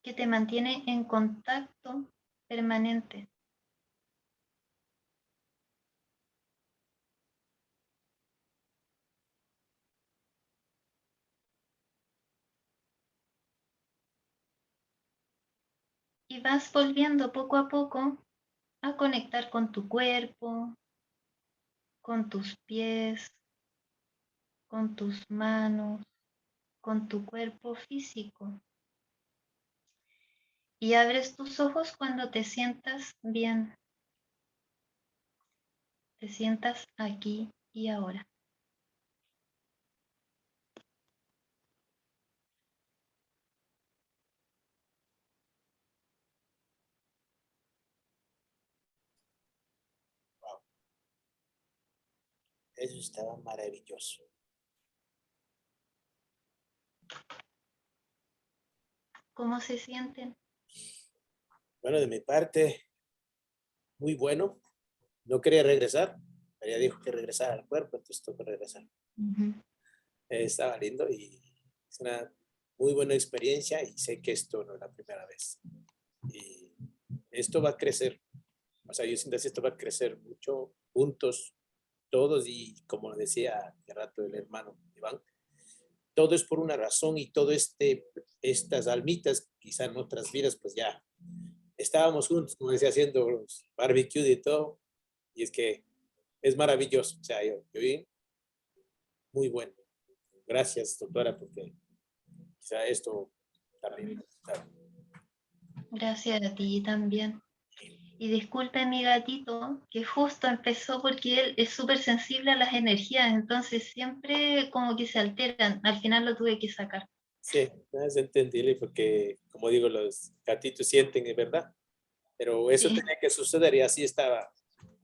que te mantiene en contacto permanente. Y vas volviendo poco a poco a conectar con tu cuerpo, con tus pies, con tus manos, con tu cuerpo físico. Y abres tus ojos cuando te sientas bien, te sientas aquí y ahora. Eso estaba maravilloso. ¿Cómo se sienten? Bueno, de mi parte, muy bueno. No quería regresar. Ella dijo que regresara al cuerpo, entonces tengo que regresar. Ujú. Estaba lindo y es una muy buena experiencia y sé que esto no es la primera vez. Y esto va a crecer. O sea, yo siento que esto va a crecer mucho juntos, todos, y como decía hace rato el hermano Iván, todo es por una razón y todo estas almitas, quizá en otras vidas, pues ya estábamos juntos, como decía, haciendo los barbecue y todo, y es que es maravilloso. O sea, yo vi muy bueno. Gracias, doctora, porque quizá esto también. Claro. Gracias a ti también. Y disculpe mi gatito, que justo empezó porque él es súper sensible a las energías, entonces siempre como que se alteran. Al final lo tuve que sacar. Sí, es entendible porque, como digo, los gatitos sienten, es verdad, pero eso Sí. tenía que suceder y así estaba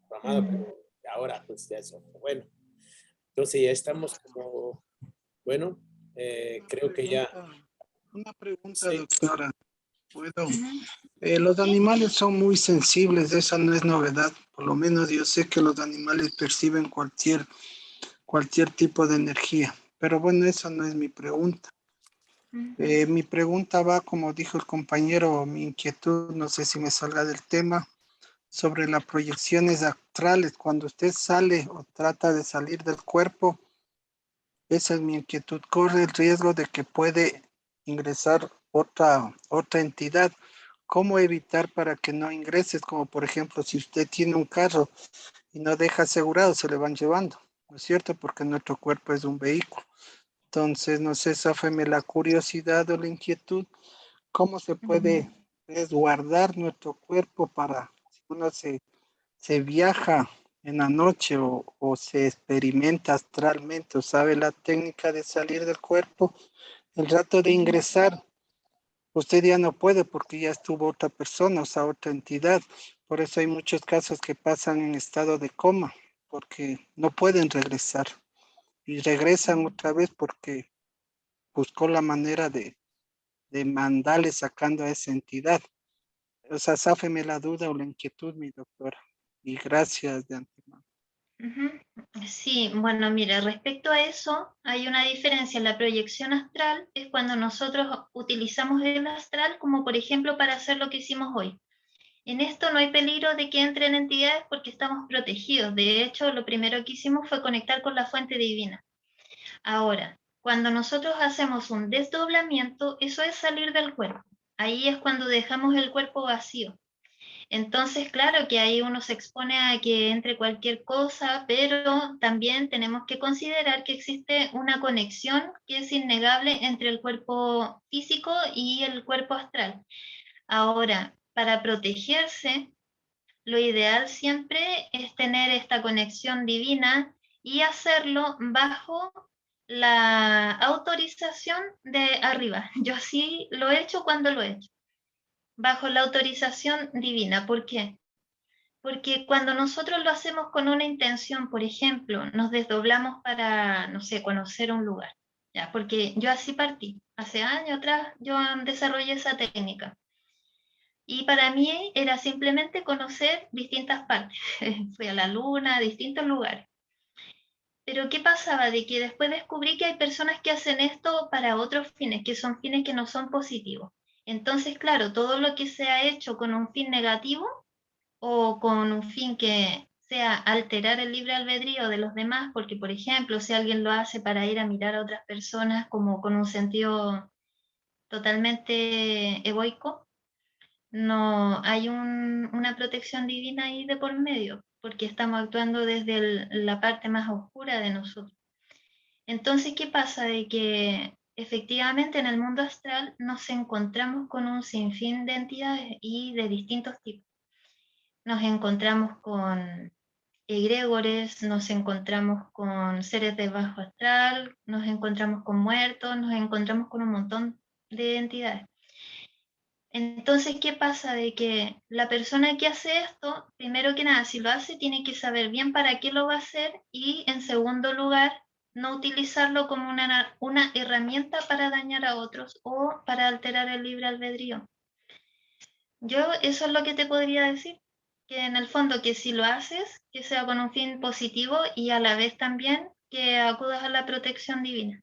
programado, Ujú. pero ahora pues ya eso, bueno, entonces ya estamos como, bueno, creo que ya, Una pregunta, sí, doctora. ¿Puedo? Ujú. Los Sí. animales son muy sensibles, esa no es novedad. Por lo menos yo sé que los animales perciben cualquier tipo de energía. Pero bueno, esa no es mi pregunta. Ujú. Mi pregunta va, como dijo el compañero, mi inquietud, no sé si me salga del tema, sobre las proyecciones astrales. Cuando usted sale o trata de salir del cuerpo, esa es mi inquietud. Corre el riesgo de que puede ingresar otra entidad. ¿Cómo evitar para que no ingreses? Como por ejemplo, si usted tiene un carro y no deja asegurado, se le van llevando, ¿no es cierto? Porque nuestro cuerpo es un vehículo. Entonces, no sé, sáfeme la curiosidad o la inquietud. ¿Cómo se puede resguardar nuestro cuerpo para si uno se viaja en la noche o se experimenta astralmente o sabe la técnica de salir del cuerpo, el rato de ingresar, usted ya no puede porque ya estuvo otra persona, o sea, otra entidad. Por eso hay muchos casos que pasan en estado de coma, porque no pueden regresar y regresan otra vez porque buscó la manera de mandarle sacando a esa entidad. O sea, sáfeme la duda o la inquietud, mi doctora. Y gracias de antemano. Ujú. Sí, bueno, mira, respecto a eso, hay una diferencia. La proyección astral es cuando nosotros utilizamos el astral como por ejemplo para hacer lo que hicimos hoy. En esto no hay peligro de que entren entidades porque estamos protegidos. De hecho, lo primero que hicimos fue conectar con la fuente divina. Ahora, cuando nosotros hacemos un desdoblamiento, eso es salir del cuerpo. Ahí es cuando dejamos el cuerpo vacío. Entonces, claro que ahí uno se expone a que entre cualquier cosa, pero también tenemos que considerar que existe una conexión que es innegable entre el cuerpo físico y el cuerpo astral. Ahora, para protegerse, lo ideal siempre es tener esta conexión divina y hacerlo bajo la autorización de arriba. Yo así lo he hecho cuando lo he hecho, bajo la autorización divina. ¿Por qué? Porque cuando nosotros lo hacemos con una intención, por ejemplo, nos desdoblamos para, no sé, conocer un lugar, ¿ya? Porque yo así partí. Hace años atrás yo desarrollé esa técnica. Y para mí era simplemente conocer distintas partes. Fui a la luna, a distintos lugares. Pero ¿qué pasaba? De que después descubrí que hay personas que hacen esto para otros fines, que son fines que no son positivos. Entonces, claro, todo lo que se ha hecho con un fin negativo o con un fin que sea alterar el libre albedrío de los demás, porque por ejemplo, si alguien lo hace para ir a mirar a otras personas como con un sentido totalmente egoico, no hay una protección divina ahí de por medio, porque estamos actuando desde la parte más oscura de nosotros. Entonces, ¿qué pasa? De que efectivamente en el mundo astral nos encontramos con un sinfín de entidades y de distintos tipos. Nos encontramos con egregores, nos encontramos con seres de bajo astral, nos encontramos con muertos, nos encontramos con un montón de entidades. Entonces, ¿qué pasa? De que la persona que hace esto, primero que nada, si lo hace, tiene que saber bien para qué lo va a hacer y en segundo lugar, no utilizarlo como una herramienta para dañar a otros o para alterar el libre albedrío. Yo eso es lo que te podría decir, que en el fondo que si lo haces, que sea con un fin positivo y a la vez también que acudas a la protección divina.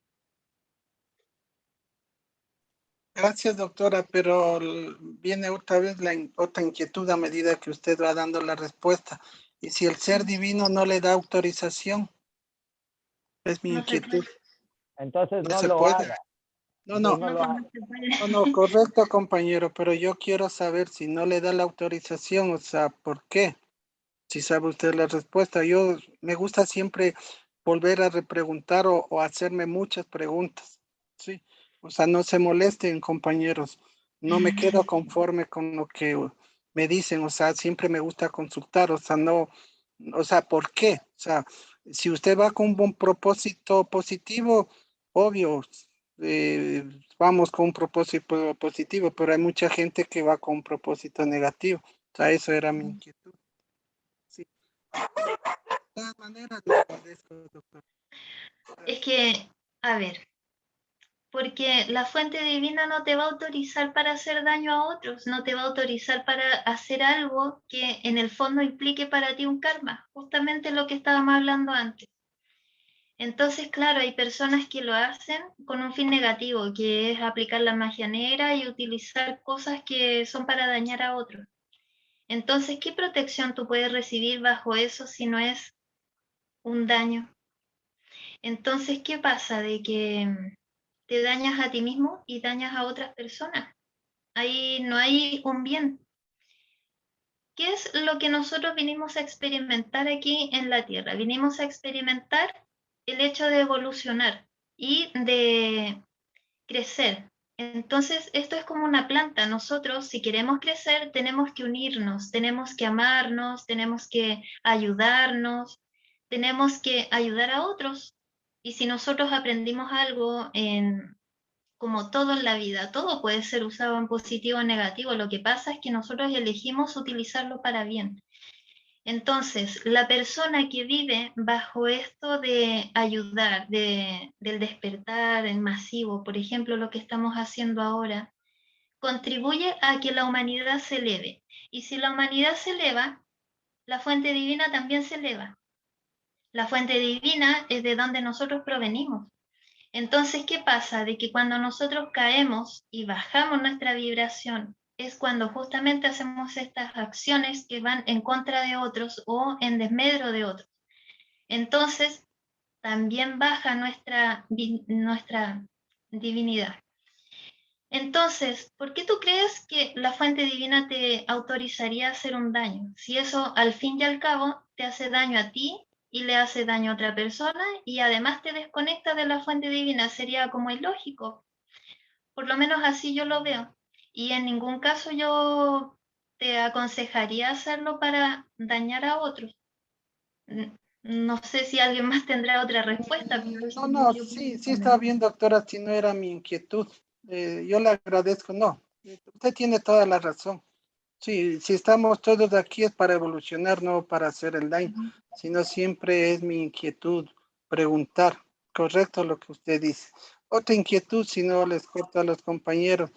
Gracias, doctora, pero viene otra vez otra inquietud a medida que usted va dando la respuesta. Y si el ser divino no le da autorización, es mi No se inquietud. puede. Entonces No no se lo puede. haga. No, Entonces no, no No, lo pues haga. no se puede. no, correcto, compañero, pero yo quiero saber si no le da la autorización, o sea, ¿por qué? Si sabe usted la respuesta. Yo me gusta siempre volver a repreguntar o hacerme muchas preguntas. Sí, o sea, no se molesten, compañeros. No me quedo conforme con lo que me dicen, o sea, siempre me gusta consultar, o sea, no, o sea, ¿por qué? O sea, si usted va con un buen propósito positivo, obvio, eh, vamos con un propósito positivo, pero hay mucha gente que va con un propósito negativo. O sea, eso era mi inquietud. Sí. De todas maneras, le agradezco, doctor. Es que, a ver, porque la fuente divina no te va a autorizar para hacer daño a otros, no te va a autorizar para hacer algo que en el fondo implique para ti un karma, justamente lo que estábamos hablando antes. Entonces, claro, hay personas que lo hacen con un fin negativo, que es aplicar la magia negra y utilizar cosas que son para dañar a otros. Entonces, ¿qué protección tú puedes recibir bajo eso si no es un daño? Entonces, ¿qué pasa? De que te dañas a ti mismo y dañas a otras personas. Ahí no hay un bien. ¿Qué es lo que nosotros vinimos a experimentar aquí en la Tierra? Vinimos a experimentar el hecho de evolucionar y de crecer. Entonces, esto es como una planta. Nosotros, si queremos crecer, tenemos que unirnos, tenemos que amarnos, tenemos que ayudarnos, tenemos que ayudar a otros. Y si nosotros aprendimos algo como todo en la vida, todo puede ser usado en positivo o negativo. Lo que pasa es que nosotros elegimos utilizarlo para bien. Entonces, la persona que vive bajo esto de ayudar, del despertar en masivo, por ejemplo, lo que estamos haciendo ahora, contribuye a que la humanidad se eleve. Y si la humanidad se eleva, la fuente divina también se eleva. La fuente divina es de donde nosotros provenimos. Entonces, ¿qué pasa? De que cuando nosotros caemos y bajamos nuestra vibración, es cuando justamente hacemos estas acciones que van en contra de otros o en desmedro de otros. Entonces, también baja nuestra divinidad. Entonces, ¿por qué tú crees que la fuente divina te autorizaría a hacer un daño? Si eso al fin y al cabo te hace daño a ti y le hace daño a otra persona y además te desconecta de la fuente divina, sería como ilógico. Por lo menos así yo lo veo. Y en ningún caso yo te aconsejaría hacerlo para dañar a otros. No sé si alguien más tendrá otra respuesta, pero eso No, es lo no, que yo puedo sí, sí está responder. bien, doctora, si no era mi inquietud. Yo le agradezco, no, usted tiene toda la razón. Sí, si estamos todos aquí es para evolucionar, no para hacer el daño, sino siempre es mi inquietud preguntar, correcto lo que usted dice. Otra inquietud, si no les corto a los compañeros.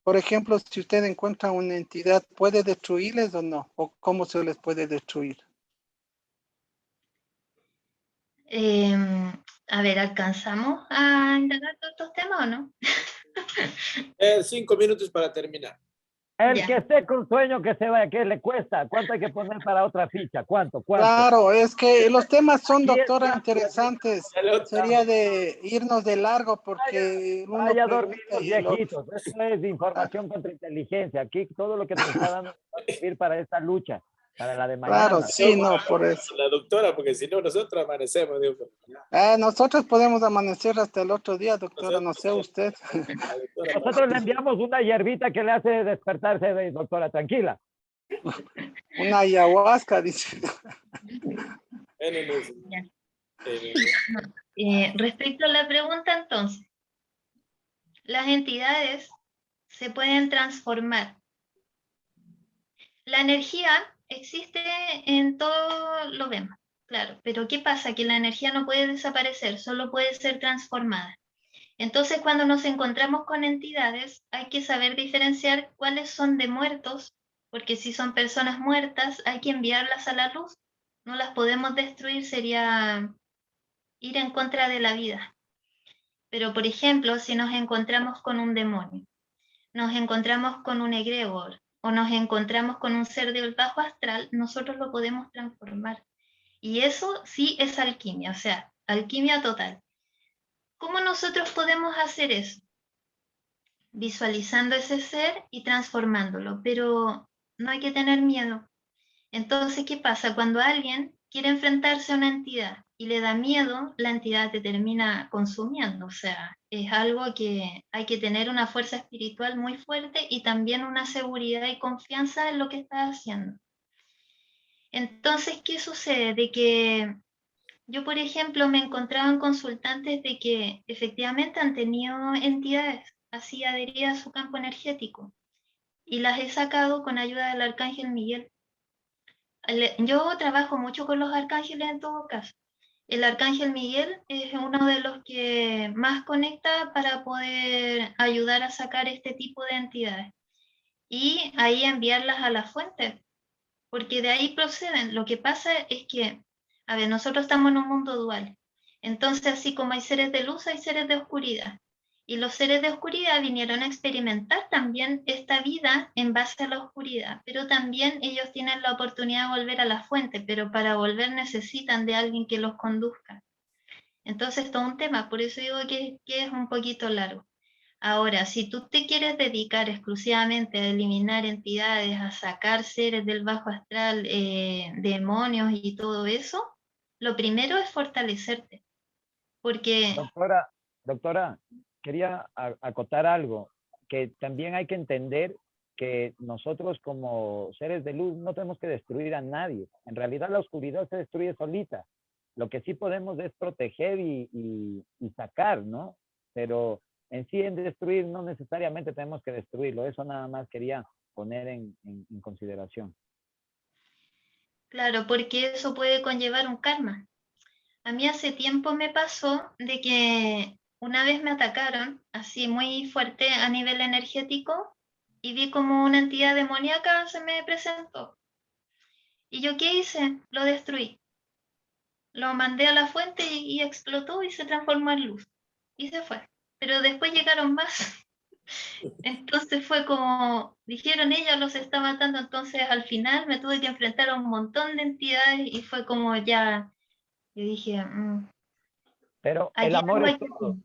Por ejemplo, si usted encuentra una entidad, ¿puede destruirles o no? ¿O cómo se les puede destruir? A ver, ¿alcanzamos a indagar todos estos temas o no? 5 minutos para terminar. El que Ya. esté con sueño que se vaya, ¿qué le cuesta? ¿Cuánto hay que poner para otra ficha? ¿Cuánto? ¿Cuánto? Claro, es que los temas son, Aquí doctora, está. interesantes. El otro. Sería de irnos de largo Vaya, porque uno vaya a dormir pregunta los y el otro. viejitos. Esto es información contra inteligencia. Aquí todo lo que nos está dando va a servir para esta lucha, para la de Claro, mañana. sí, no, por eso. La doctora, porque si no, nosotros amanecemos. Digo, Nosotros podemos amanecer hasta el otro día, doctora, no sé usted. la doctora Nosotros le enviamos una hierbita que le hace despertarse, doctora, tranquila. Una ayahuasca, dice. Bueno, no sé. Ya. Eh, Respecto a la pregunta, entonces, las entidades se pueden transformar. La energía existe en todo lo vemos. Claro, pero ¿qué pasa? Que la energía no puede desaparecer, solo puede ser transformada. Entonces, cuando nos encontramos con entidades, hay que saber diferenciar cuáles son de muertos, porque si son personas muertas, hay que enviarlas a la luz. No las podemos destruir, sería ir en contra de la vida. Pero, por ejemplo, si nos encontramos con un demonio, nos encontramos con un egregor o nos encontramos con un ser del bajo astral, nosotros lo podemos transformar. Y eso sí es alquimia, o sea, alquimia total. ¿Cómo nosotros podemos hacer eso? Visualizando ese ser y transformándolo, pero no hay que tener miedo. Entonces, ¿qué pasa? Cuando alguien quiere enfrentarse a una entidad y le da miedo, la entidad te termina consumiendo. O sea, es algo que hay que tener una fuerza espiritual muy fuerte y también una seguridad y confianza en lo que estás haciendo. Entonces, ¿qué sucede? De que yo, por ejemplo, me encontraba en consultantes de que efectivamente han tenido entidades así adheridas a su campo energético y las he sacado con ayuda del arcángel Miguel. Yo trabajo mucho con los arcángeles en todo caso. El arcángel Miguel es uno de los que más conecta para poder ayudar a sacar este tipo de entidades y ahí enviarlas a la fuente, porque de ahí proceden. Lo que pasa es que, a ver, nosotros estamos en un mundo dual. Entonces, así como hay seres de luz, hay seres de oscuridad. Y los seres de oscuridad vinieron a experimentar también esta vida en base a la oscuridad, pero también ellos tienen la oportunidad de volver a la fuente, pero para volver necesitan de alguien que los conduzca. Entonces, todo un tema, por eso digo que es un poquito largo. Ahora, si tú te quieres dedicar exclusivamente a eliminar entidades, a sacar seres del bajo astral, demonios y todo eso, lo primero es fortalecerte, porque Doctora, doctora, quería acotar algo, que también hay que entender que nosotros como seres de luz no tenemos que destruir a nadie. En realidad la oscuridad se destruye solita. Lo que sí podemos es proteger y sacar, ¿no? Pero en sí en destruir no necesariamente tenemos que destruirlo. Eso nada más quería poner en consideración. claro, porque eso puede conllevar un karma. A mí hace tiempo me pasó de que una vez me atacaron así muy fuerte a nivel energético y vi como una entidad demoníaca se me presentó. ¿Y yo qué hice? Lo destruí. Lo mandé a la fuente y explotó y se transformó en luz. Y se fue. Pero después llegaron más. Entonces fue como, dijeron ella los está matando, entonces al final me tuve que enfrentar a un montón de entidades y fue como ya, yo dije, Pero el aquí amor algo es hay que todo. hacer.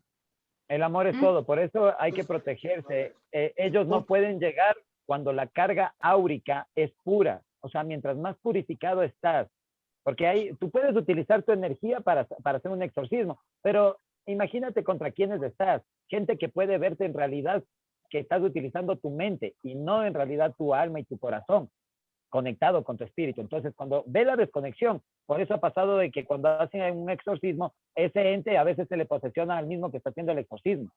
El amor es ¿Mm? todo, por eso hay que protegerse. Ellos no pueden llegar cuando la carga áurica es pura, o sea, mientras más purificado estás, porque ahí tú puedes utilizar tu energía para hacer un exorcismo, pero imagínate contra quiénes estás, gente que puede verte en realidad que estás utilizando tu mente y no en realidad tu alma y tu corazón conectado con tu espíritu. Entonces, cuando ve la desconexión, por eso ha pasado de que cuando hacen un exorcismo, ese ente a veces se le posesiona al mismo que está haciendo el exorcismo,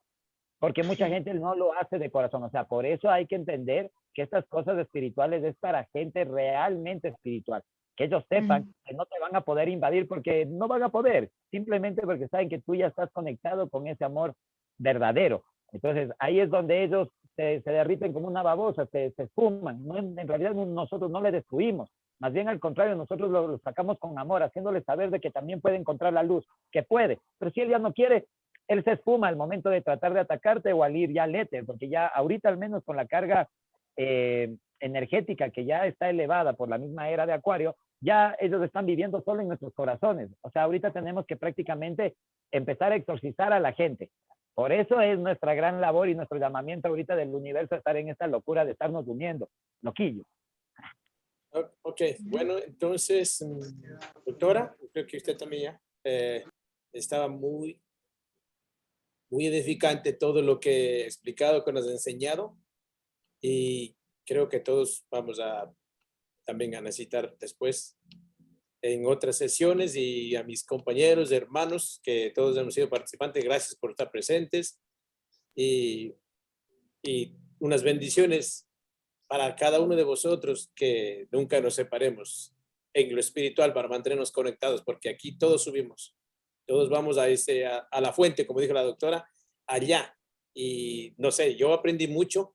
porque mucha Sí. gente no lo hace de corazón. O sea, por eso hay que entender que estas cosas espirituales es para gente realmente espiritual, que ellos sepan Mm. que no te van a poder invadir porque no van a poder, simplemente porque saben que tú ya estás conectado con ese amor verdadero. Entonces, ahí es donde ellos se derriten como una babosa, se esfuman. No, en realidad nosotros no le destruimos, más bien al contrario, nosotros lo sacamos con amor, haciéndole saber de que también puede encontrar la luz, que puede, pero si él ya no quiere, él se espuma al momento de tratar de atacarte o al ir ya al éter, porque ya ahorita al menos con la carga energética que ya está elevada por la misma era de Acuario, ya ellos están viviendo solo en nuestros corazones. O sea, ahorita tenemos que prácticamente empezar a exorcizar a la gente. Por eso es nuestra gran labor y nuestro llamamiento ahorita del universo estar en esta locura de estarnos uniendo. Loquillo. Ok, bueno, entonces, doctora, creo que usted también ya estaba muy edificante todo lo que he explicado, que nos ha enseñado, y creo que todos vamos a también a necesitar después en otras sesiones, y a mis compañeros, hermanos, que todos hemos sido participantes, gracias por estar presentes, y unas bendiciones para cada uno de vosotros, que nunca nos separemos. en lo espiritual para mantenernos conectados, porque aquí todos subimos, todos vamos a la fuente, como dijo la doctora, allá. Y no sé, yo aprendí mucho.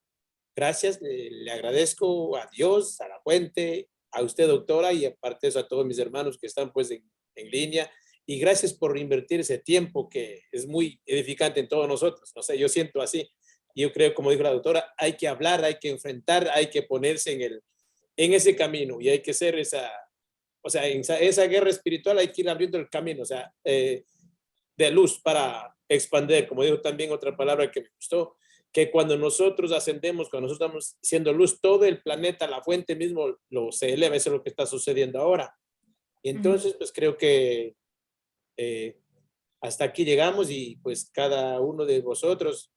Gracias, le agradezco a Dios, a la fuente, a usted, doctora, y aparte de eso a todos mis hermanos que están pues en línea. Y gracias por invertir ese tiempo que es muy edificante en todos nosotros. No sé, yo siento así. Yo creo, como dijo la doctora, hay que hablar, hay que enfrentar, hay que ponerse en ese camino y hay que ser esa guerra espiritual hay que ir abriendo el camino, de luz para expandir, como dijo también otra palabra que me gustó, que cuando nosotros ascendemos, cuando nosotros estamos siendo luz, todo el planeta, la fuente mismo se eleva, eso es lo que está sucediendo ahora. Y entonces, pues creo que hasta aquí llegamos y pues cada uno de vosotros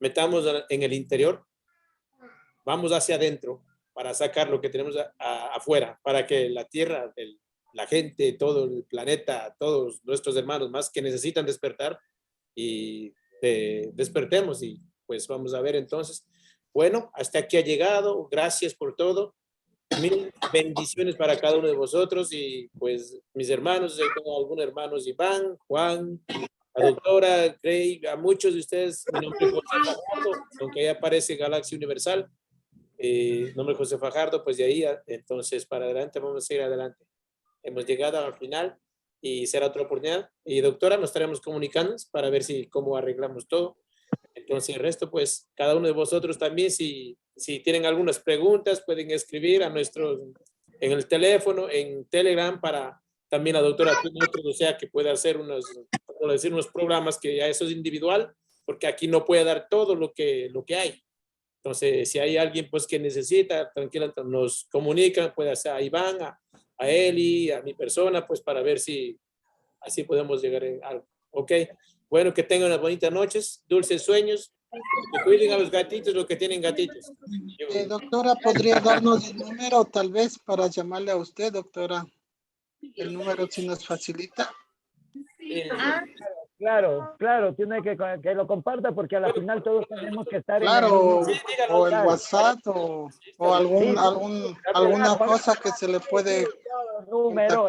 metamos en el interior, vamos hacia adentro para sacar lo que tenemos afuera, para que la tierra, la gente, todo el planeta, todos nuestros hermanos más que necesitan despertar y despertemos y pues vamos a ver entonces. Bueno, hasta aquí ha llegado, gracias por todo. Mil bendiciones para cada uno de vosotros y pues mis hermanos, tengo algunos hermanos, Iván, Juan, la doctora, Craig, a muchos de ustedes, mi nombre es José Fajardo, aunque ahí aparece Galaxia Universal, nombre José Fajardo, pues de ahí, entonces para adelante, vamos a seguir adelante. Hemos llegado al final y será otra oportunidad. Y doctora, nos estaremos comunicando para ver cómo arreglamos todo. Entonces el resto, pues cada uno de vosotros también, si tienen algunas preguntas, pueden escribir en el teléfono, en Telegram, para también la doctora, o sea, que pueda hacer unos programas que ya eso es individual, porque aquí no puede dar todo lo que hay. Entonces, si hay alguien pues que necesita, tranquila, nos comunican, puede ser a Iván, a Eli, a mi persona, pues para ver si así podemos llegar a algo. Ok, bueno, que tengan unas bonitas noches, dulces sueños, que cuiden a los gatitos, los que tienen gatitos. Doctora, ¿podría darnos el número tal vez para llamarle a usted, doctora? El número si nos facilita. Claro, tiene que lo comparta porque a la final todos tenemos que estar Claro, en el... o el WhatsApp o alguna cosa que se le puede número.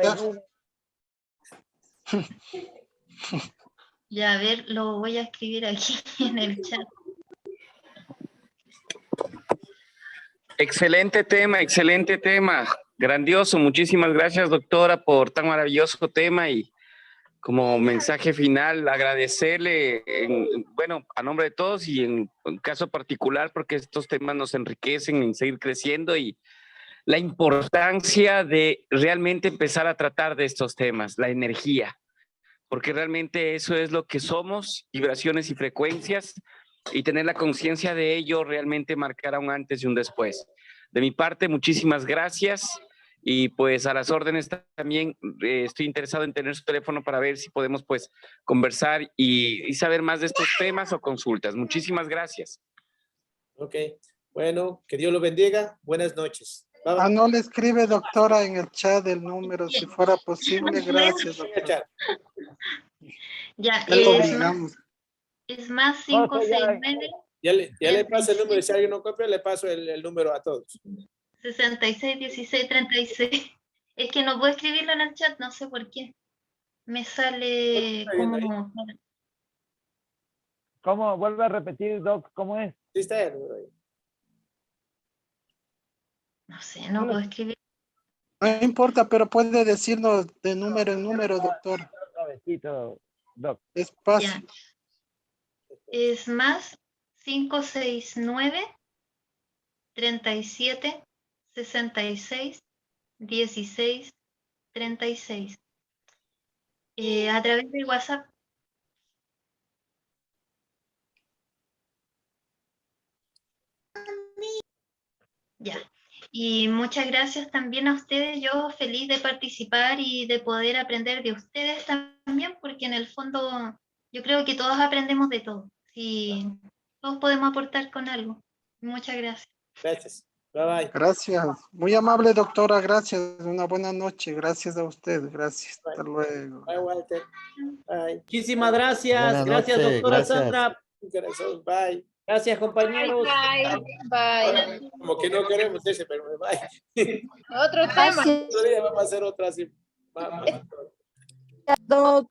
Ya, a ver, lo voy a escribir aquí en el chat. Excelente tema, grandioso. Muchísimas gracias, doctora, por tan maravilloso tema y como mensaje final, agradecerle, a nombre de todos y en caso particular, porque estos temas nos enriquecen en seguir creciendo y la importancia de realmente empezar a tratar de estos temas, la energía, porque realmente eso es lo que somos, vibraciones y frecuencias, y tener la conciencia de ello realmente marcará un antes y un después. De mi parte, muchísimas gracias. Y pues a las órdenes también estoy interesado en tener su teléfono para ver si podemos pues conversar y saber más de estos temas o consultas. Muchísimas gracias. Ok, bueno, que Dios lo bendiga. Buenas noches. No le escribe, doctora, en el chat el número, si fuera posible. Gracias, doctora. Ya, Ya lo obligamos. es más 569. Ya le paso el número, si alguien no copia, le paso el número a todos. 66 16 36. Es que no puedo escribirlo en el chat, no sé por qué. Me sale como... ¿Cómo? Vuelve a repetir, Doc, ¿cómo es? Sí, está el número ahí. No sé, no puedo escribir. No importa, pero puede decirnos de número en número, doctor. Suavecito, Doc. Espacio. Ya. Es más 569 37 66 16 36. A través de WhatsApp. Ya. Y muchas gracias también a ustedes. Yo feliz de participar y de poder aprender de ustedes también, porque en el fondo yo creo que todos aprendemos de todo. Y todos podemos aportar con algo. Muchas gracias. Gracias. Bye bye. Gracias. Muy amable, doctora. Gracias. Una buena noche. Gracias a usted. Gracias. Hasta luego. Bye, Walter. Bye. Muchísimas gracias. Buenas Gracias, noches, doctora gracias. Sandra. Un corazón. Bye. Gracias, compañeros. Bye. Como que no queremos ese, pero bye. Otro tema. Otro día vamos a hacer otra así. Va- Doc.